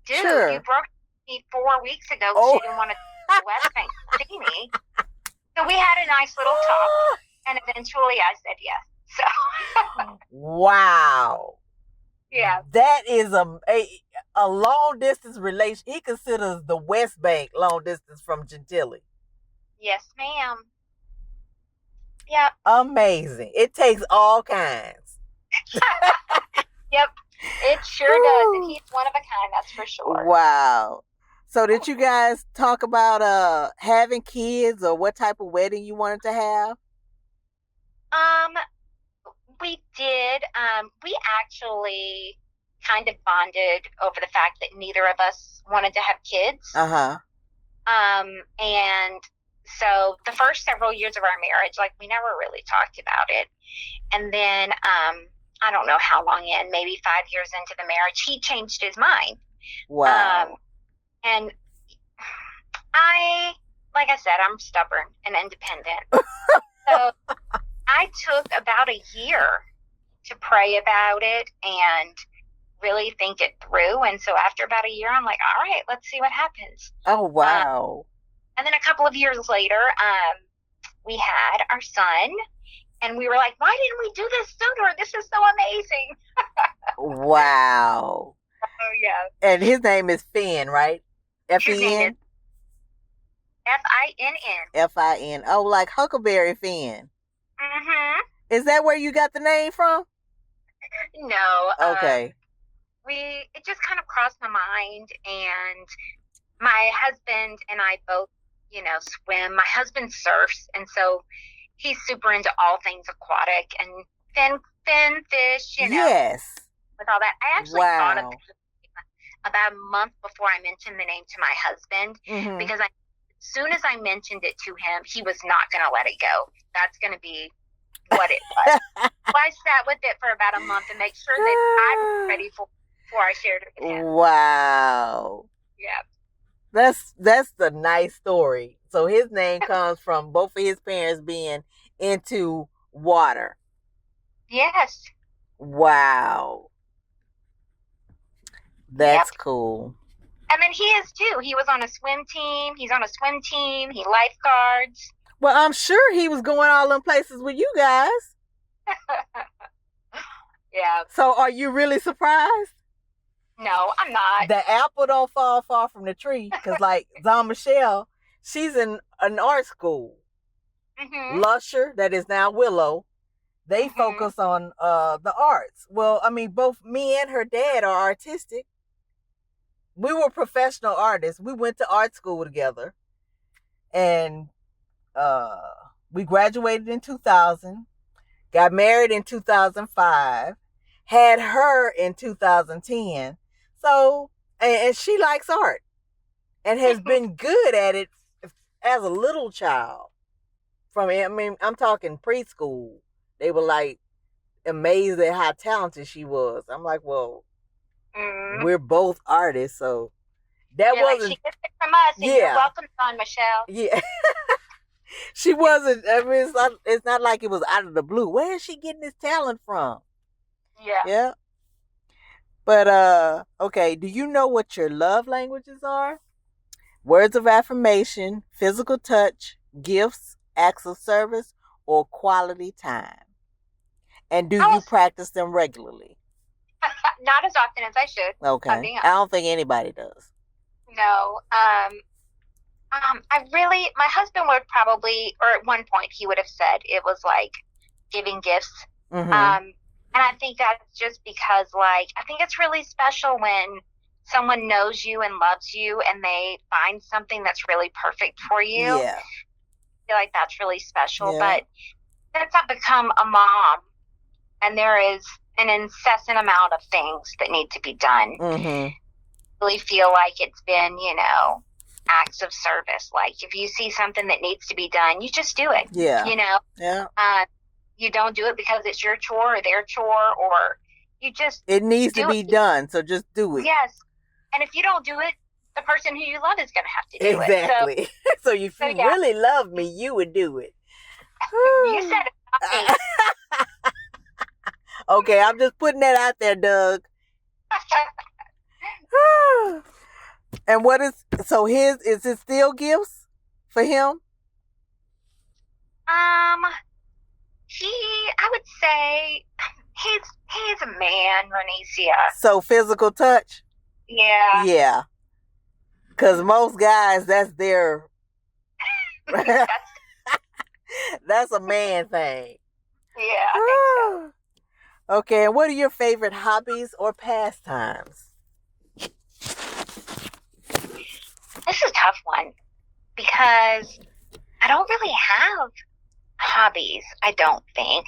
dude, you broke me 4 weeks ago because you didn't want to go to the West Bank to see me. So we had a nice little talk, and eventually I said yes. So wow. Yeah. That is a long distance relation. He considers the West Bank long distance from Gentilly. Yes, ma'am. Yep. Amazing. It takes all kinds. Yep. It sure does. And he's one of a kind, that's for sure. Wow. So did you guys talk about having kids or what type of wedding you wanted to have? We did. We actually kind of bonded over the fact that neither of us wanted to have kids. And so the first several years of our marriage, like, we never really talked about it. And then, I don't know how long in, maybe 5 years into the marriage, he changed his mind. Wow. And like I said, I'm stubborn and independent. So I took about a year to pray about it and really think it through. And so after about a year, I'm like, all right, let's see what happens. Oh, wow. And then a couple of years later, we had our son, and we were like, why didn't we do this sooner? This is so amazing. Wow. Oh, yeah. And his name is Finn, right? F-E-N? F-I-N-N. F-I-N. Oh, like Huckleberry Finn. Mm-hmm. Is that where you got the name from? No. Okay. It just kind of crossed my mind, and my husband and I both, swim. My husband surfs, and so he's super into all things aquatic and fin fish, Yes. with all that. I actually thought of it about a month before I mentioned the name to my husband, because as soon as I mentioned it to him, he was not going to let it go. That's going to be what it was. So I sat with it for about a month to make sure that I was ready before I shared it with him. Wow. Yeah. That's the nice story. So his name comes from both of his parents being into water. Yes. Wow. That's cool. And then he is too. He was on a swim team. He's on a swim team. He lifeguards. Well, I'm sure he was going all them places with you guys. Yeah. So are you really surprised? No, I'm not. The apple don't fall far from the tree, because like Zon Michelle, she's in an art school. Lusher, that is now Willow, they focus on the arts. Well, I mean, both me and her dad are artistic. We were professional artists. We went to art school together, and we graduated in 2000, got married in 2005, had her in 2010. So, and she likes art and has been good at it as a little child. I'm talking preschool. They were like amazed at how talented she was. I'm like, well, we're both artists, so that wasn't. Like, she gets it from us, and you're welcome, Zon Michelle. Yeah. She wasn't. I mean, it's not like it was out of the blue. Where is she getting this talent from? Yeah. Yeah. But okay, do you know what your love languages are? Words of affirmation, physical touch, gifts, acts of service, or quality time? And do you practice them regularly? Not as often as I should. Okay. I don't think anybody does. No. My husband would probably, or at one point he would have said it was like giving gifts. And I think that's just because, like, I think it's really special when someone knows you and loves you and they find something that's really perfect for you. Yeah. I feel like that's really special. Yeah. But since I've become a mom, and there is an incessant amount of things that need to be done. Mm-hmm. I really feel like it's been, acts of service. Like if you see something that needs to be done, you just do it. Yeah. Yeah. You don't do it because it's your chore or their chore, or you just it needs to be done. So just do it. Yes. And if you don't do it, the person who you love is going to have to do it. Exactly. So if you really love me, you would do it. You said it. Okay, I'm just putting that out there, Doug. And what is it still gifts for him? I would say he's a man, Ronicia. So physical touch? Yeah. Yeah. Because most guys, that's their... that's a man thing. Yeah, I think so. Okay, and what are your favorite hobbies or pastimes? This is a tough one because I don't really have hobbies, I don't think.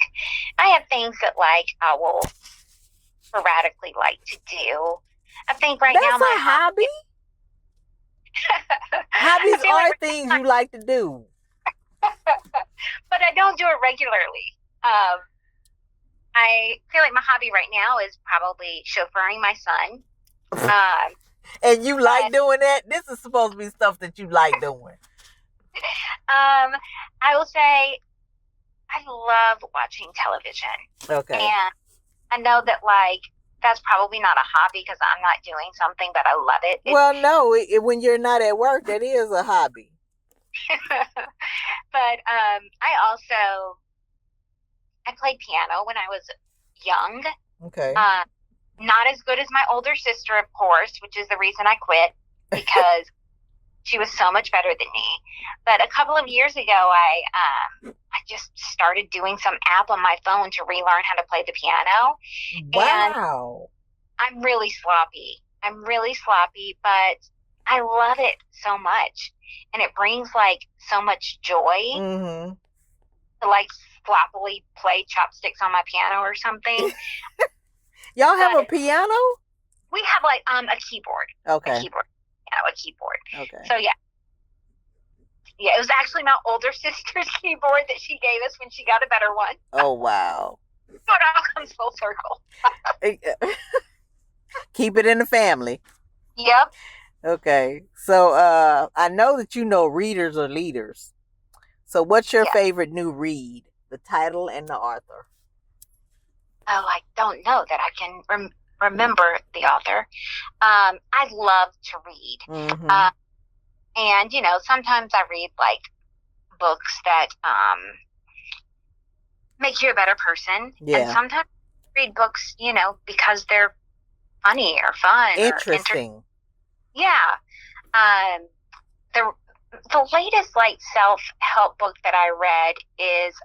I have things that I will sporadically like to do. I think now that's a hobby? Hobbies are things you like to do. But I don't do it regularly. I feel like my hobby right now is probably chauffeuring my son. And you like doing that? This is supposed to be stuff that you like doing. I will say I love watching television. Okay. And I know that that's probably not a hobby because I'm not doing something, but I love it. Well, no, when you're not at work, that is a hobby. But I played piano when I was young. Okay. Not as good as my older sister, of course, which is the reason I quit, because she was so much better than me. But a couple of years ago, I just started doing some app on my phone to relearn how to play the piano. Wow. And I'm really sloppy, but I love it so much. And it brings so much joy mm-hmm. to sloppily play chopsticks on my piano or something. Y'all have a piano? We have a keyboard. Okay. A keyboard. Okay. So yeah. Yeah, it was actually my older sister's keyboard that she gave us when she got a better one. Oh wow. So it all comes full circle. Keep it in the family. Yep. Okay. So I know that you know readers are leaders. So what's your favorite new read? The title and the author. Oh, I don't know that I can remember the author. I love to read. Mm-hmm. And, sometimes I read books that make you a better person. Yeah. And sometimes I read books, because they're funny or fun. Interesting. Yeah. The latest self-help book that I read is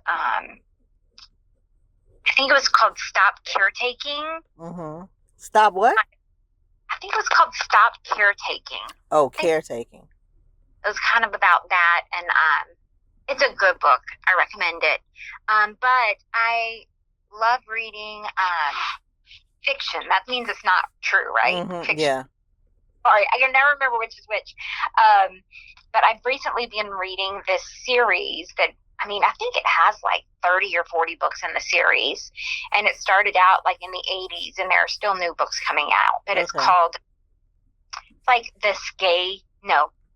I think it was called Stop Caretaking. Mm-hmm. Stop what? I think it was called Stop Caretaking. Oh, caretaking. It was kind of about that, and it's a good book. I recommend it. But I love reading fiction. That means it's not true, right? Mm-hmm. Fiction. Yeah. Sorry, I can never remember which is which. But I've recently been reading this series that, I think it has 30 or 40 books in the series. And it started out in the 80s, and there are still new books coming out. But it's called,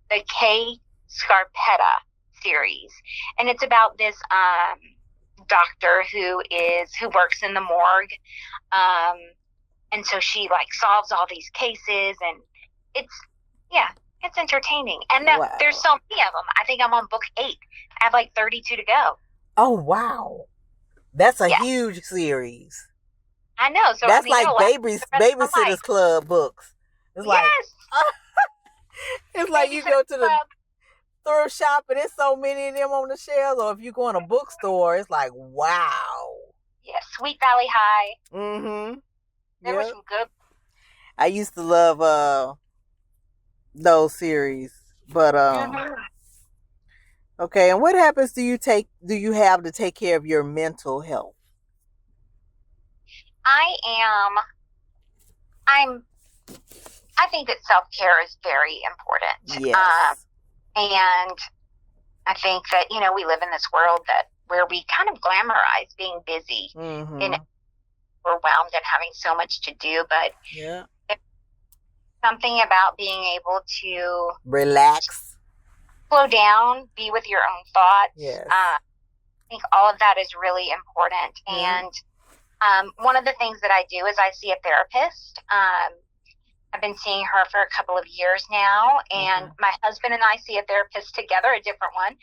the K. Scarpetta series. And it's about this doctor who works in the morgue. And so she solves all these cases, and it's entertaining. And there's so many of them. I think I'm on book 8. I have 32 to go. Oh, wow. That's a huge series. I know. So that's Babysitter's Club books. It's it's like you go to the thrift shop and there's so many of them on the shelves, or if you go in a bookstore, it's wow. Yeah, Sweet Valley High. Mm-hmm. There were some good. I used to love those series, but okay. And what happens do you have to take care of your mental health? I think that self-care is very important. Yes. And I think that, we live in this world where we kind of glamorize being busy and overwhelmed and having so much to do, but something about being able to relax, slow down, be with your own thoughts. Yes. I think all of that is really important. And one of the things that I do is I see a therapist. I've been seeing her for a couple of years now, and my husband and I see a therapist together, a different one.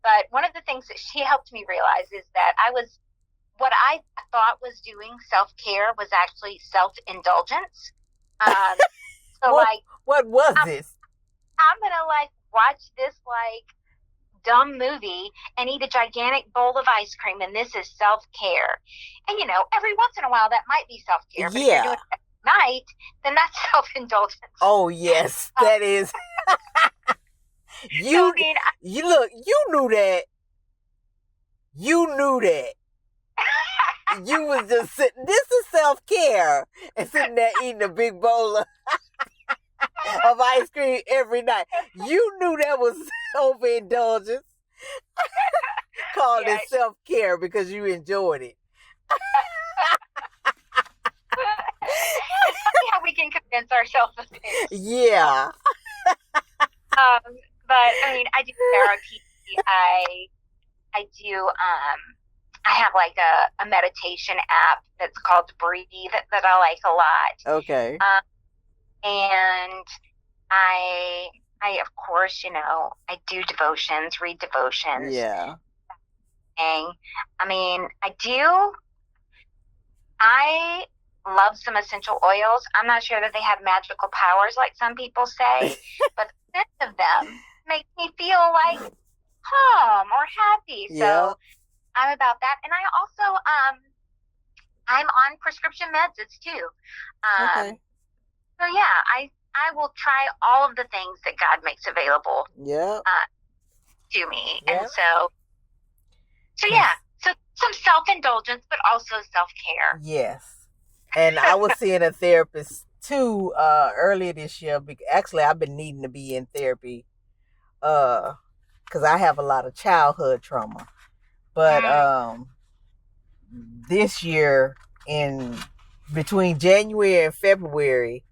But one of the things that she helped me realize is that what I thought was doing self-care was actually self-indulgence. So what was this? I'm going to watch this dumb movie and eat a gigantic bowl of ice cream, and this is self-care. And every once in a while that might be self-care, but if you're doing it at night, then that's self-indulgence. Oh yes, that is. You knew that. You knew that. You was just sitting. This is self-care, and sitting there eating a big bowl of ice cream every night. You knew that was overindulgence. Called it self-care because you enjoyed it. It's funny how we can convince ourselves of things. Yeah. But I do therapy. I have a meditation app that's called Breathe that I like a lot. Okay. And I of course, I do devotions, read devotions. Yeah. And I love some essential oils. I'm not sure that they have magical powers like some people say, but the scent of them makes me feel calm or happy. So I'm about that. And I also, I'm on prescription meds too. Okay. So yeah, I will try all of the things that God makes available to me. And so yeah, so some self-indulgence, but also self-care. Yes. And I was seeing a therapist too earlier this year. Actually, I've been needing to be in therapy because I have a lot of childhood trauma. But this year, in between January and February,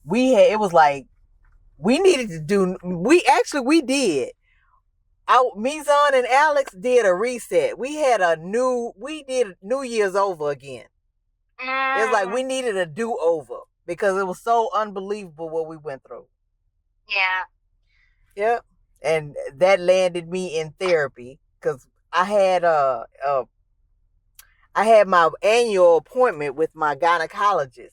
we needed to do. We did. Mizan and Alex did a reset. We did New Year's over again. It's like we needed a do-over because it was so unbelievable what we went through. Yeah. Yep. And that landed me in therapy because I had my annual appointment with my gynecologist.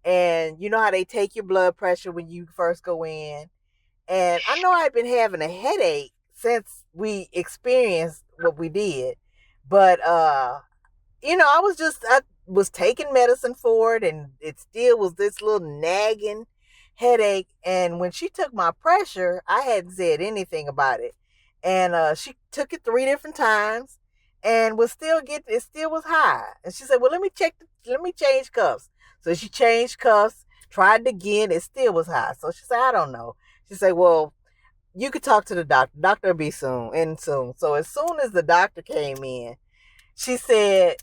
And you know how they take your blood pressure when you first go in. And I know I've been having a headache since we experienced what we did. But, I was taking medicine for it, and it still was this little nagging headache. And when she took my pressure, I hadn't said anything about it. And she took it 3 different times and it still was high. And she said, well, let me change cuffs. So she changed cuffs, tried it again, it still was high. So she said, I don't know. She said, well, you could talk to the doctor. Doctor will be soon. So as soon as the doctor came in, she said,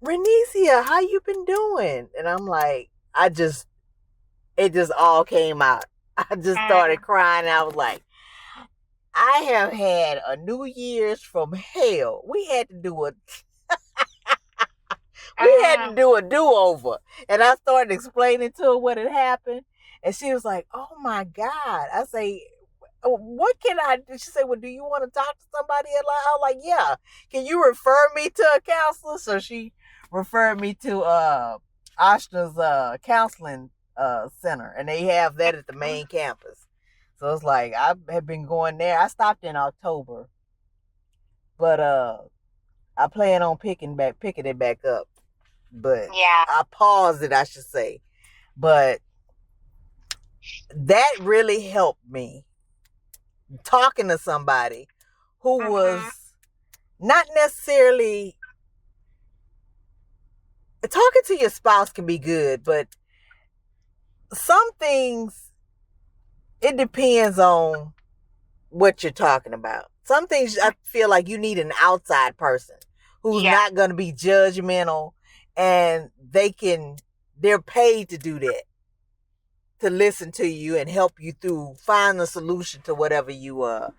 Renesia, how you been doing? And I'm like, it just all came out. I just started crying. I was like, I have had a New Year's from hell. We had to do a do-over. And I started explaining to her what had happened. And she was like, oh my God. I say, what can I do? She said, well, do you want to talk to somebody? I was like, yeah. Can you refer me to a counselor? So she referred me to Ashna's counseling center. And they have that at the main campus. So it's like, I had been going there. I stopped in October. But I plan on picking it back up. But I paused it, I should say. But that really helped me. Talking to somebody who was not necessarily talking to your spouse can be good, but some things, it depends on what you're talking about. Some things I feel like you need an outside person who's not going to be judgmental, and they're paid to do that, to listen to you and help you through, find the solution to whatever you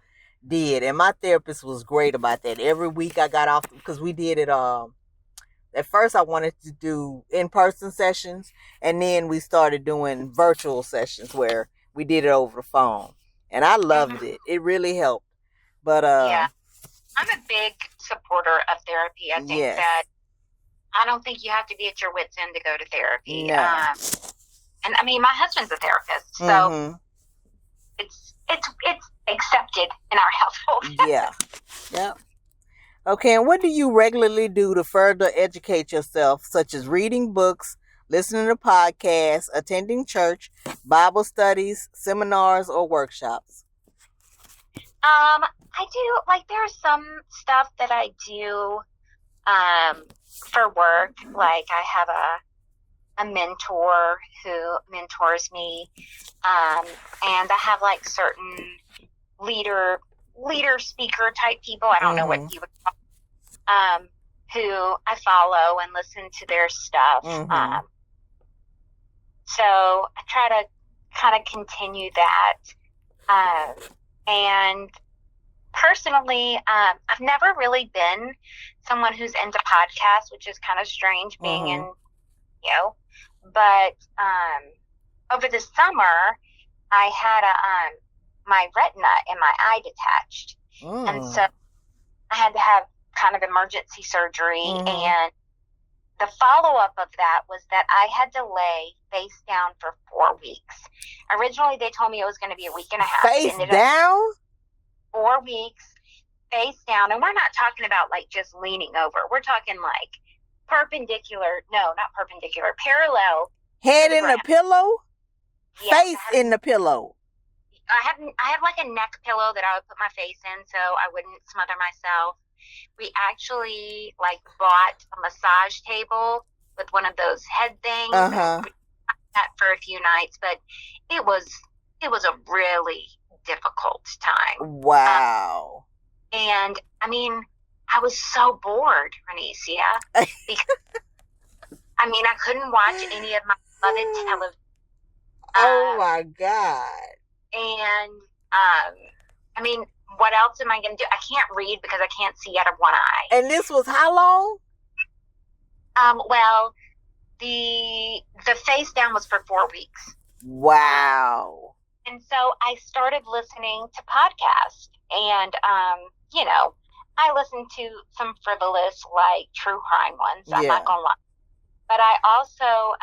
did. And my therapist was great about that. Every week I got off, because we did it, at first I wanted to do in-person sessions, and then we started doing virtual sessions where we did it over the phone. And I loved it. It really helped. But yeah, I'm a big supporter of therapy. I think that I don't think you have to be at your wit's end to go to therapy. No. And I mean, my husband's a therapist, so it's accepted in our household. Yeah. Yep. Okay, and what do you regularly do to further educate yourself, such as reading books, listening to podcasts, attending church, Bible studies, seminars, or workshops? I do, like, there's some stuff that I do for work. Like, I have a mentor who mentors me, and I have, like, certain leader speaker type people, I don't know what you would call them, who I follow and listen to their stuff. So I try to kind of continue that. And personally, I've never really been someone who's into podcasts, which is kind of strange being in, but over the summer, I had my retina in my eye detached. And so I had to have kind of emergency surgery. And the follow-up of that was that I had to lay face down for 4 weeks. Originally, they told me it was going to be a week and a half. Face down? 4 weeks, face down. And we're not talking about, like, just leaning over. We're talking, like, parallel. Head in the pillow? Yes, face in the pillow. I had like a neck pillow that I would put my face in so I wouldn't smother myself. We actually, like, bought a massage table with one of those head things. We did that for a few nights, but it was a really difficult time. Wow. And I mean, I was so bored, Renicia, because I mean, I couldn't watch any of my beloved television. Oh my God. And I mean, what else am I going to do? I can't read because I can't see out of one eye. And this was how long? Well, the face down was for 4 weeks. Wow. And so I started listening to podcasts, and I listened to some frivolous, like, true crime ones. I'm not gonna lie, but I also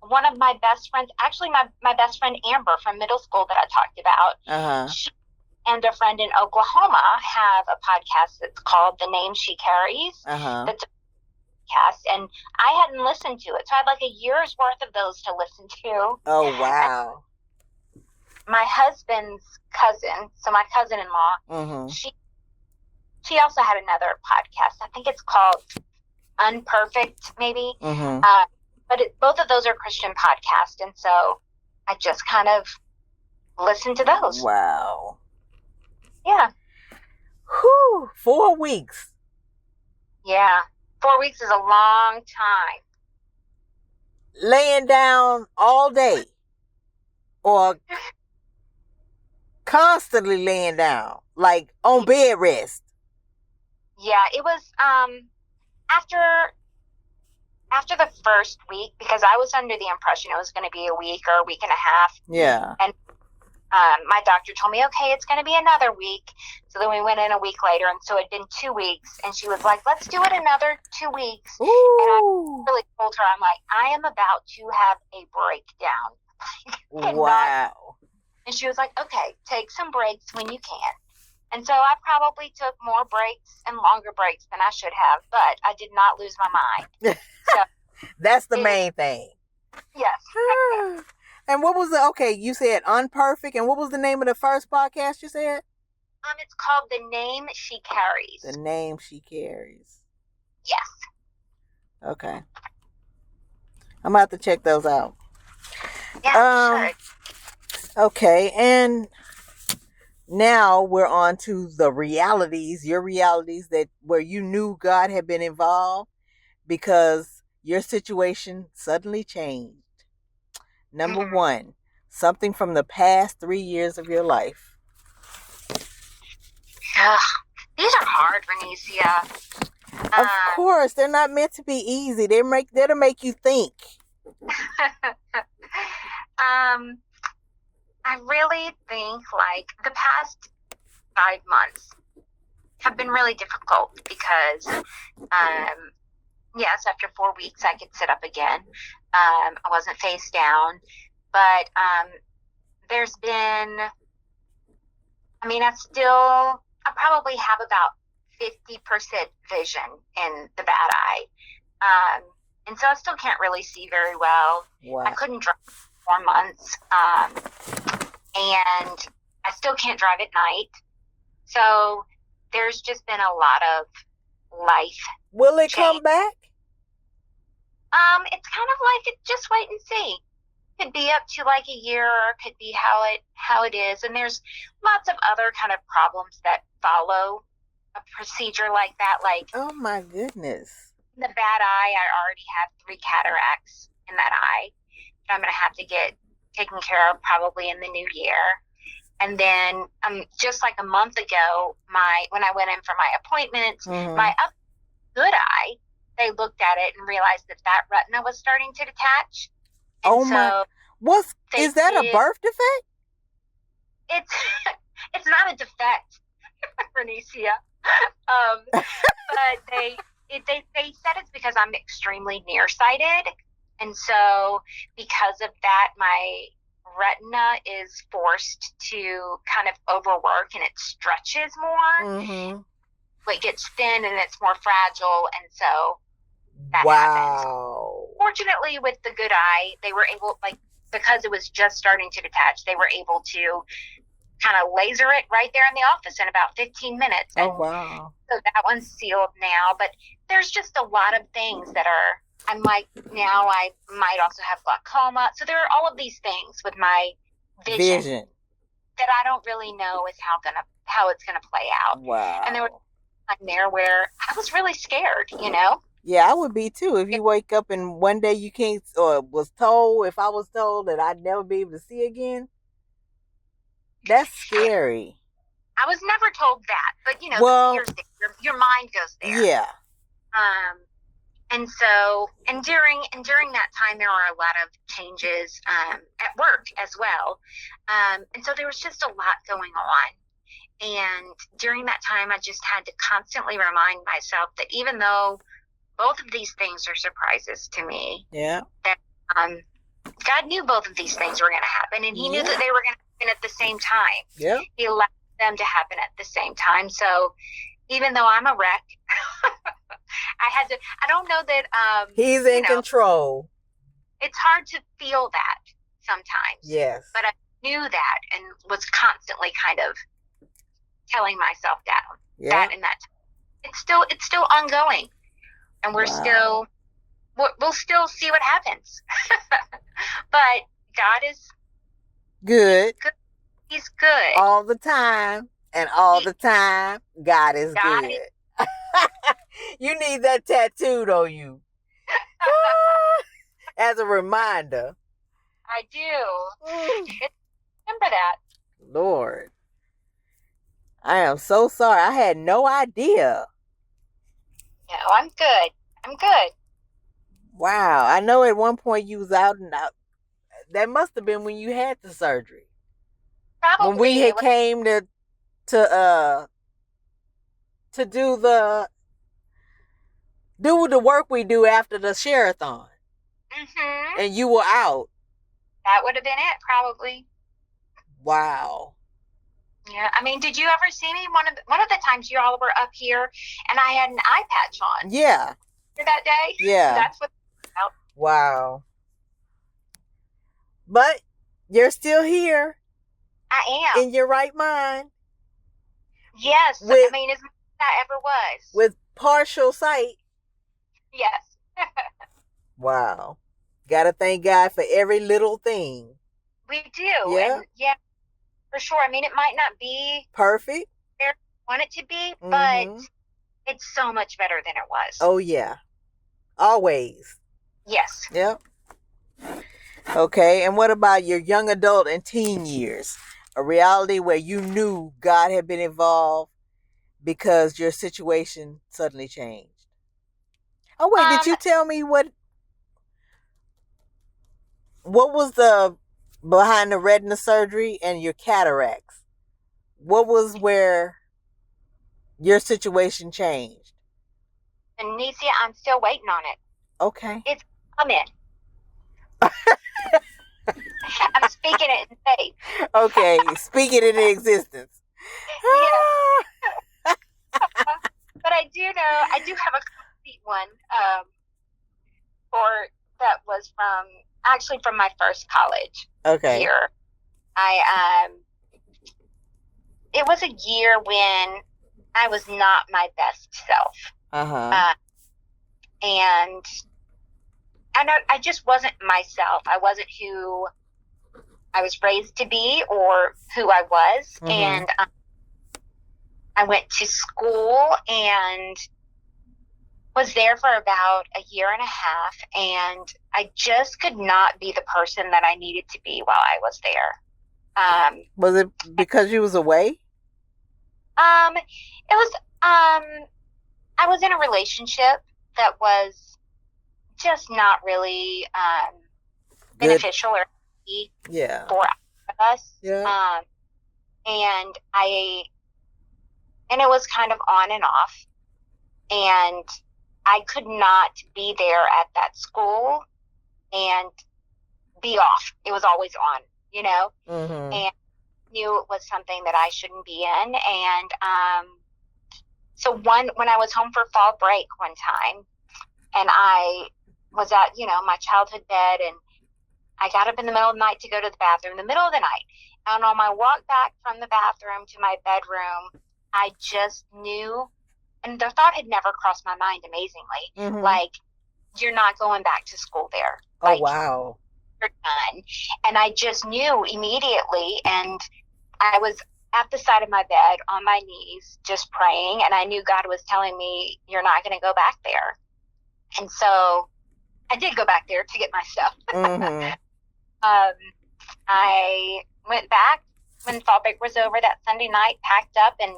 one of my best friends, actually my best friend Amber from middle school that I talked about, she and a friend in Oklahoma have a podcast that's called The Name She Carries. That's a podcast, and I hadn't listened to it, so I had like a year's worth of those to listen to. Oh, wow. And my husband's cousin, so my cousin-in-law, she also had another podcast. I think it's called Unperfect, maybe. But both of those are Christian podcasts, and so I just kind of listened to those. Wow. Yeah. Whew, 4 weeks. Yeah. 4 weeks is a long time. Laying down all day or constantly laying down, like on bed rest? Yeah, it was after the first week, because I was under the impression it was going to be a week or a week and a half. Yeah. And my doctor told me, okay, it's going to be another week. So then we went in a week later, and so it'd been 2 weeks. And she was like, let's do it another 2 weeks. Ooh. And I really told her, I'm like, I am about to have a breakdown. Wow. And she was like, okay, take some breaks when you can. And so I probably took more breaks and longer breaks than I should have, but I did not lose my mind. So that's the main thing. Yes. And what was you said Unperfect, and what was the name of the first podcast you said? It's called The Name She Carries. The Name She Carries. Yes. Okay. I'm about to check those out. Yeah, you should. Okay, and now we're on to the realities, your realities that where you knew God had been involved because your situation suddenly changed. Number one, something from the past 3 years of your life. Ugh, these are hard, Renesia. Of course, they're not meant to be easy. They're to make you think. I really think like the past 5 months have been really difficult because, yes, after 4 weeks I could sit up again. I wasn't face down, but there's been, I probably have about 50% vision in the bad eye. And so I still can't really see very well. Wow. I couldn't drive for 4 months. And I still can't drive at night. So there's just been a lot of life. Will it change. come back? It's kind of like just wait and see. Could be up to like a year, or could be how it is. And there's lots of other kind of problems that follow a procedure like that. Like, oh my goodness. The bad eye, I already have 3 cataracts in that eye that I'm going to have to get taken care of probably in the new year. And then just like a month ago, when I went in for my appointment, my good eye, they looked at it and realized that retina was starting to detach. And is that a birth defect? It's not a defect, Renesia. But they said it's because I'm extremely nearsighted. And so because of that, my retina is forced to kind of overwork and it stretches more. It gets thin and it's more fragile. And so that happens. Fortunately, with the good eye, they were able, because it was just starting to detach, they were able to kind of laser it right there in the office in about 15 minutes. And wow. So that one's sealed now. But there's just a lot of things that are, I might also have glaucoma. So there are all of these things with my vision. That I don't really know is how it's gonna play out. Wow. And there was a time there where I was really scared, you know? Yeah, I would be too. If you wake up and one day you can't, or if I was told that I'd never be able to see again, that's scary. I was never told that, but you know, your mind goes there. Yeah. And so, and during that time, there were a lot of changes at work as well. And so there was just a lot going on. And during that time, I just had to constantly remind myself that even though both of these things are surprises to me, that God knew both of these things were going to happen, and He knew that they were going to happen at the same time. Yeah. He allowed them to happen at the same time. So even though I'm a wreck, I don't know that He's in control. It's hard to feel that sometimes. Yes. But I knew that and was constantly kind of telling myself down. Yeah. That and that. It's still ongoing. And we'll still see what happens. But God is good. He's good. All the time. And all the time, God is good. You need that tattoo, don't you? As a reminder. I do. Remember that. Lord. I am so sorry. I had no idea. No, I'm good. Wow. I know at one point you was out and out. That must have been when you had the surgery. Probably. When we had came to do the work we do after the share-a-thon. And you were out. That would have been it, probably. Wow. Yeah, I mean, did you ever see me? One of the times you all were up here, and I had an eye patch on. Yeah. That day. Yeah. That's what. Wow. But you're still here. I am. In your right mind. Yes. I mean, as much as I ever was. With partial sight. Yes. Wow. Gotta thank God for every little thing. We do. Yeah. And yeah, for sure. I mean, it might not be perfect where we want it to be, but it's so much better than it was. Oh, yeah. Always. Yes. Yep. Okay. And what about your young adult and teen years? A reality where you knew God had been involved because your situation suddenly changed. Oh, wait, did you tell me what was the behind the retina surgery and your cataracts? What was where your situation changed? Anicia, I'm still waiting on it. Okay. It's coming. I'm speaking it in faith. Okay, speaking it in existence. Yeah. But I do have a complete one that was from my first college year. It was a year when I was not my best self. And I just wasn't myself. I wasn't who I was raised to be or who I was. And I went to school and was there for about a year and a half, and I just could not be the person that I needed to be while I was there. Was it because you was away? It was, I was in a relationship that was just not really, beneficial or for us. Yeah. And it was kind of on and off, and I could not be there at that school and be off. It was always on, you know? And I knew it was something that I shouldn't be in. And so when I was home for fall break one time, and I was at, my childhood bed, and I got up in the middle of the night to go to the bathroom, in the middle of the night. And on my walk back from the bathroom to my bedroom, I just knew, and the thought had never crossed my mind, amazingly, like, you're not going back to school there. Like, wow. You're done. And I just knew immediately, and I was at the side of my bed on my knees just praying, and I knew God was telling me, you're not going to go back there. And so I did go back there to get my stuff. I went back when fall break was over that Sunday night, packed up, and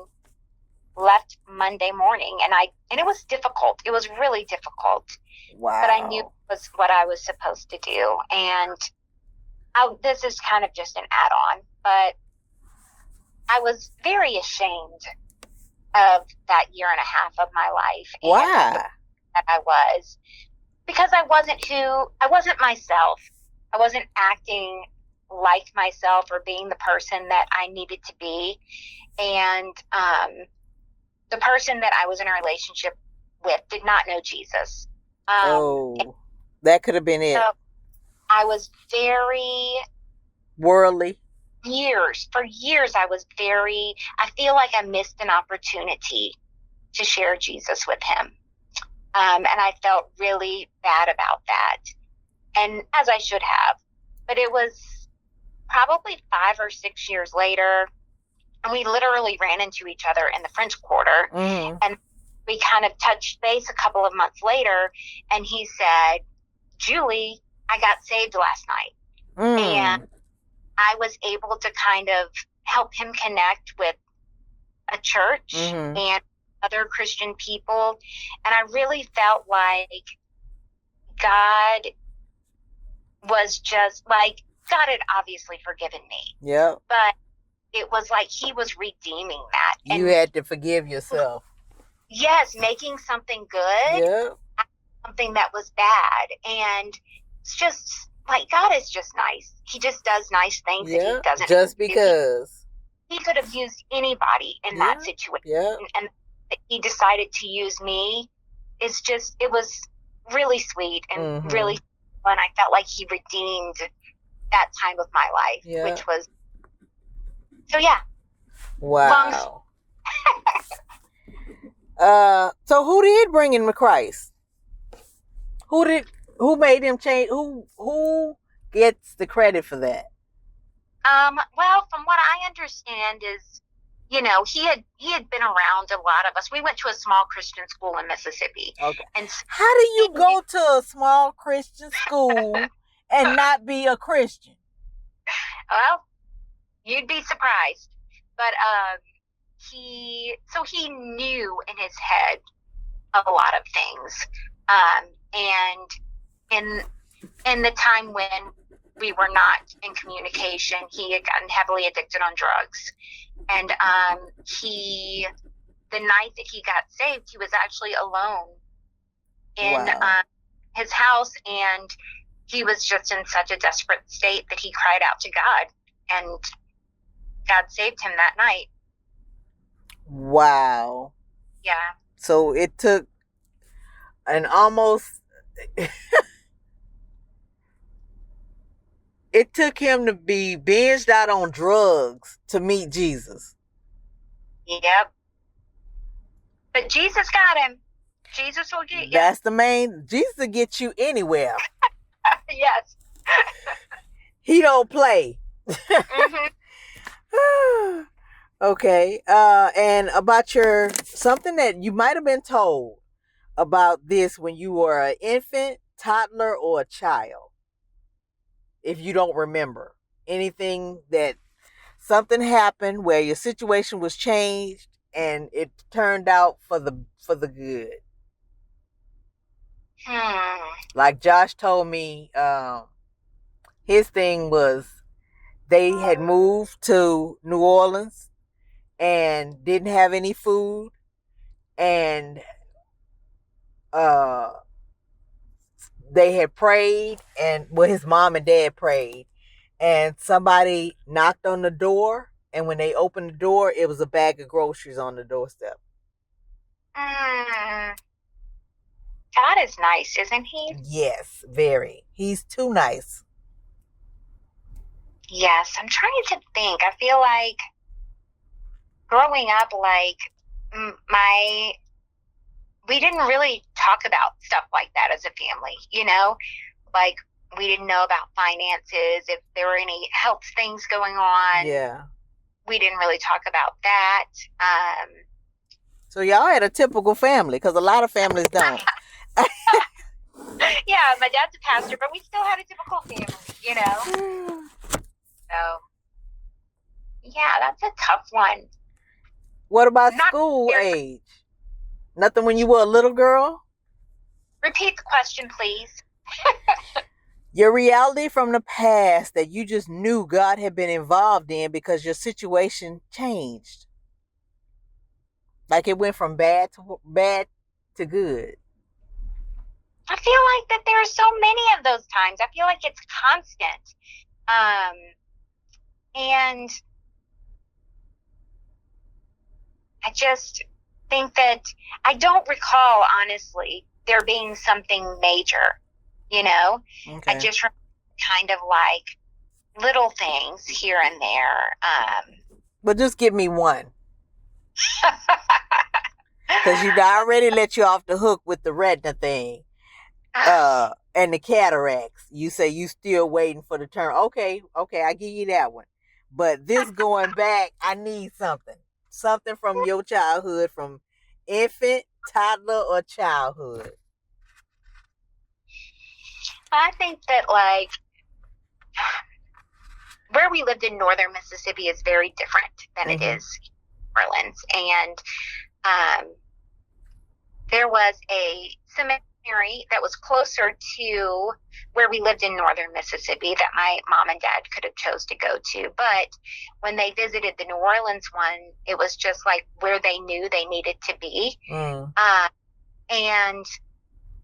left Monday morning. And it was difficult. It was really difficult. Wow. But I knew it was what I was supposed to do. And this is kind of just an add-on, but I was very ashamed of that year and a half of my life. Why? That I was. Because I wasn't myself. I wasn't acting like myself or being the person that I needed to be. And the person that I was in a relationship with did not know Jesus. That could have been it. So I was very worldly. For years, I feel like I missed an opportunity to share Jesus with him. And I felt really bad about that. And as I should have. But it was probably 5 or 6 years later, and we literally ran into each other in the French Quarter. And we kind of touched base a couple of months later, and he said, Julie, I got saved last night. And I was able to kind of help him connect with a church and other Christian people. And I really felt like God was just like, God had obviously forgiven me. Yeah. But it was like he was redeeming that. You had to forgive yourself. Yes, making something good. Yeah. Something that was bad. And it's just like, God is just nice. He just does nice things that he doesn't. Just because. He could have used anybody in that situation. Yeah. And he decided to use me. It was really sweet and really fun. I felt like he redeemed that time of my life, which was, so yeah. Wow. So who did bring in Christ? Who made him change? Who gets the credit for that? Well, from what I understand is, he had been around a lot of us. We went to a small Christian school in Mississippi. Okay. And how do you go to a small Christian school and not be a Christian? Well, you'd be surprised. But he knew in his head a lot of things. And in the time when we were not in communication, he had gotten heavily addicted on drugs. And the night that he got saved, he was actually alone in his house, and he was just in such a desperate state that he cried out to God, and God saved him that night. Wow. Yeah. So it took an almost... it took him to be binged out on drugs to meet Jesus. Yep. But Jesus got him. Jesus will get you. That's the main... Jesus will get you anywhere. Yes. He don't play. Mm-hmm. Okay. And about something that you might have been told about this when you were an infant, toddler, or a child. If you don't remember anything, that something happened where your situation was changed and it turned out for the good. Like Josh told me, his thing was they had moved to New Orleans and didn't have any food, and they had prayed, and his mom and dad prayed, and somebody knocked on the door, and when they opened the door, it was a bag of groceries on the doorstep. God is nice, isn't he? Yes, very. He's too nice. Yes, I'm trying to think. I feel like growing up, we didn't really talk about stuff like that as a family, Like, we didn't know about finances, if there were any health things going on. Yeah. We didn't really talk about that. So y'all had a typical family, because a lot of families don't. Yeah, my dad's a pastor, but we still had a typical family, So, yeah, that's a tough one. What about school age? Nothing when you were a little girl? Repeat the question, please. Your reality from the past that you just knew God had been involved in because your situation changed. Like it went from bad to good. I feel like that there are so many of those times. I feel like it's constant. And I just think that I don't recall, honestly, there being something major, Okay. I just remember kind of like little things here and there. But just give me one. Because you already let you off the hook with the retina thing. And the cataracts. You say you still waiting for the turn. Okay, I give you that one. But this going back, I need something. Something from your childhood, from infant, toddler, or childhood. I think that, where we lived in northern Mississippi is very different than it is in Orleans. And there was a seminary that was closer to where we lived in northern Mississippi that my mom and dad could have chose to go to. But when they visited the New Orleans one, it was just like where they knew they needed to be. And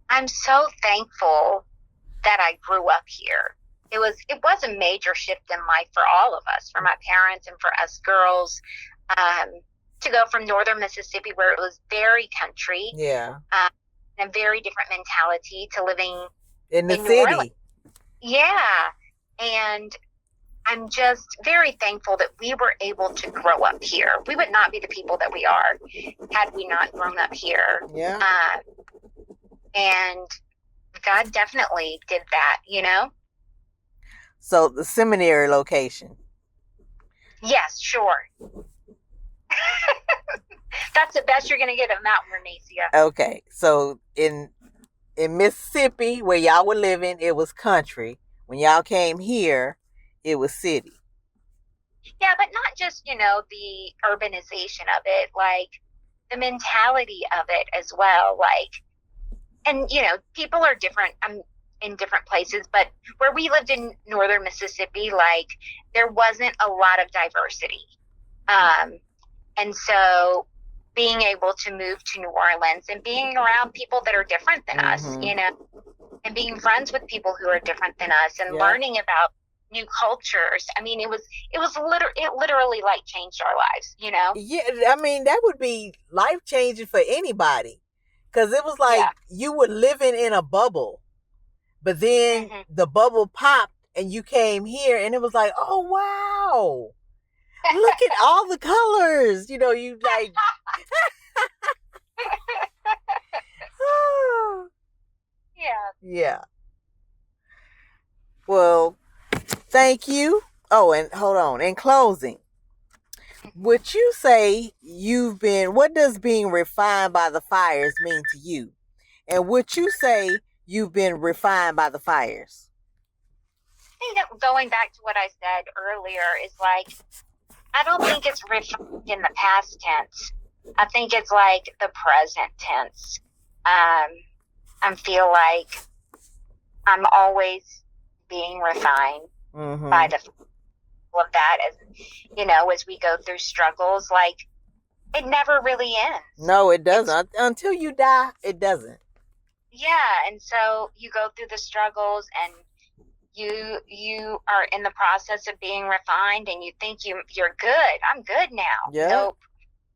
I'm so thankful that I grew up here. It was a major shift in life for all of us, for my parents and for us girls, to go from northern Mississippi, where it was very country, and a very different mentality, to living in the city. Orleans. Yeah. And I'm just very thankful that we were able to grow up here. We would not be the people that we are had we not grown up here. Yeah. And God definitely did that, you know? So the seminary location. Yes, sure. That's the best you're going to get at Mount Bernicia. Okay. So in Mississippi, where y'all were living, it was country. When y'all came here, it was city. Yeah, but not just, you know, the urbanization of it, like the mentality of it as well. Like, and, you know, people are different in different places, but where we lived in northern Mississippi, like, there wasn't a lot of diversity. And so being able to move to New Orleans and being around people that are different than us, you know, and being friends with people who are different than us and learning about new cultures. I mean, it literally like changed our lives, you know? Yeah, I mean, that would be life-changing for anybody. Because it was like you were living in a bubble. But then the bubble popped and you came here and it was like, oh, wow. Look at all the colors. You know, you like... Yeah. Well, thank you. Oh, and hold on. In closing, would you say what does being refined by the fires mean to you? And would you say you've been refined by the fires? I think that going back to what I said earlier is like, I don't think it's refined in the past tense. I think it's like the present tense. I feel like I'm always being refined by the of that, as you know, as we go through struggles. Like, it never really ends. No, it doesn't. Until you die, it doesn't. Yeah, and so you go through the struggles, and you are in the process of being refined, and you think you're good. I'm good now. Yeah. Nope.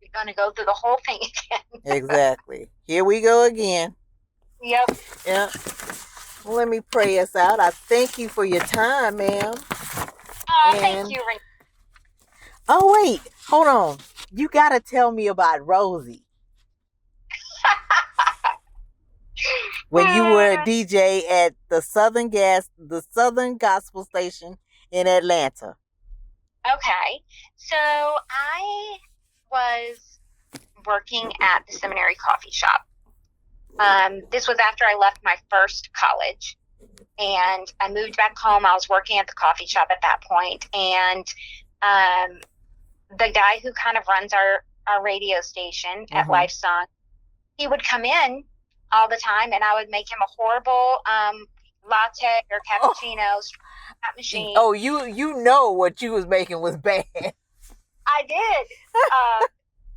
You're gonna go through the whole thing again. Exactly. Here we go again. Yep. Yep. Well, let me pray us out. I thank you for your time, ma'am. Oh, thank you. Oh, wait. Hold on. You got to tell me about Rosie. When you were a DJ at the Southern Gospel Station in Atlanta. Okay. So I was working at the seminary coffee shop. This was after I left my first college. And I moved back home. I was working at the coffee shop at that point. And the guy who kind of runs our radio station at LifeSongs, he would come in all the time, and I would make him a horrible latte or cappuccino at machine. Oh, you know what you was making was bad. I did.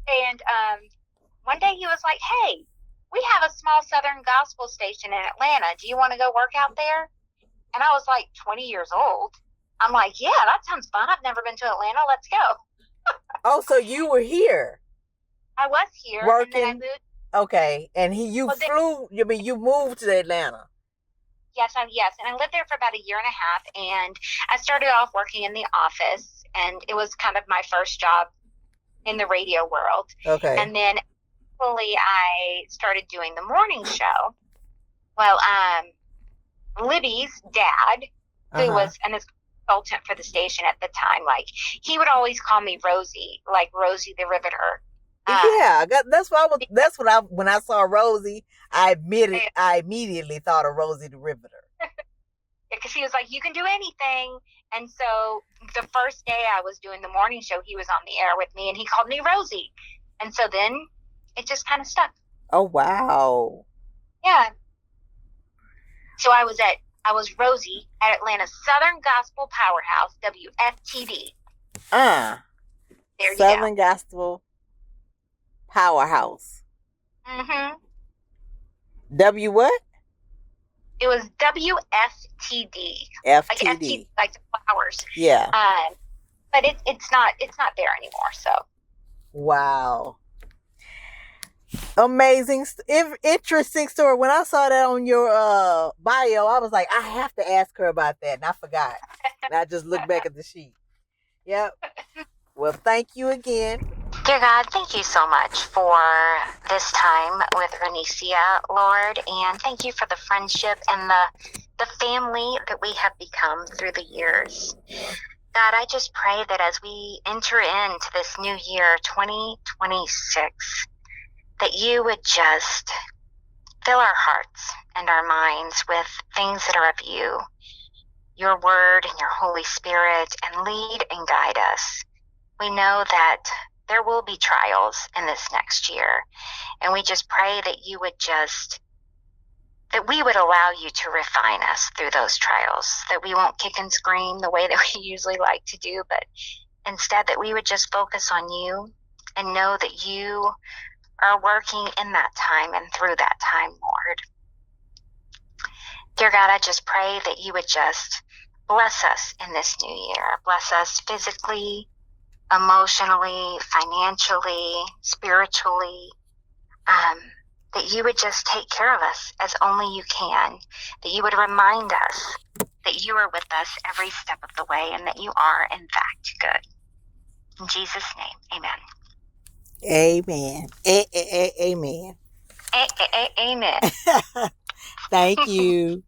And one day he was like, hey, we have a small Southern gospel station in Atlanta. Do you want to go work out there? And I was like 20 years old. I'm like, yeah, that sounds fun. I've never been to Atlanta. Let's go. Oh, so you were here. I was here. Working. And then I moved. Okay. And you moved to Atlanta. Yes. And I lived there for about a year and a half. And I started off working in the office. And it was kind of my first job in the radio world. Okay. And then I started doing the morning show. Well, Libby's dad, who was an consultant for the station at the time, like, he would always call me Rosie, like Rosie the Riveter. When I saw Rosie, I immediately thought of Rosie the Riveter. Because he was like, you can do anything. And so the first day I was doing the morning show, he was on the air with me, and he called me Rosie. And so then it just kind of stuck. Oh, wow. Yeah. So I was Rosie at Atlanta's Southern Gospel Powerhouse, WFTD. There you go. Southern Gospel Powerhouse. W what? It was WFTD. FTD. Like the flowers. Yeah. But it's not there anymore, so. Wow. Amazing, interesting story. When I saw that on your bio, I was like, I have to ask her about that, and I forgot. And I just looked back at the sheet. Yep. Well, thank you again. Dear God, thank you so much for this time with Renicia, Lord, and thank you for the friendship and the family that we have become through the years. God, I just pray that as we enter into this new year, 2026, that you would just fill our hearts and our minds with things that are of you, your word and your Holy Spirit, and lead and guide us. We know that there will be trials in this next year, and we just pray that you would that we would allow you to refine us through those trials, that we won't kick and scream the way that we usually like to do, but instead that we would just focus on you and know that you are working in that time and through that time, Lord. Dear God, I just pray that you would just bless us in this new year. Bless us physically, emotionally, financially, spiritually, that you would just take care of us as only you can, that you would remind us that you are with us every step of the way and that you are, in fact, good. In Jesus' name, amen. Amen. Amen. Amen. Thank you.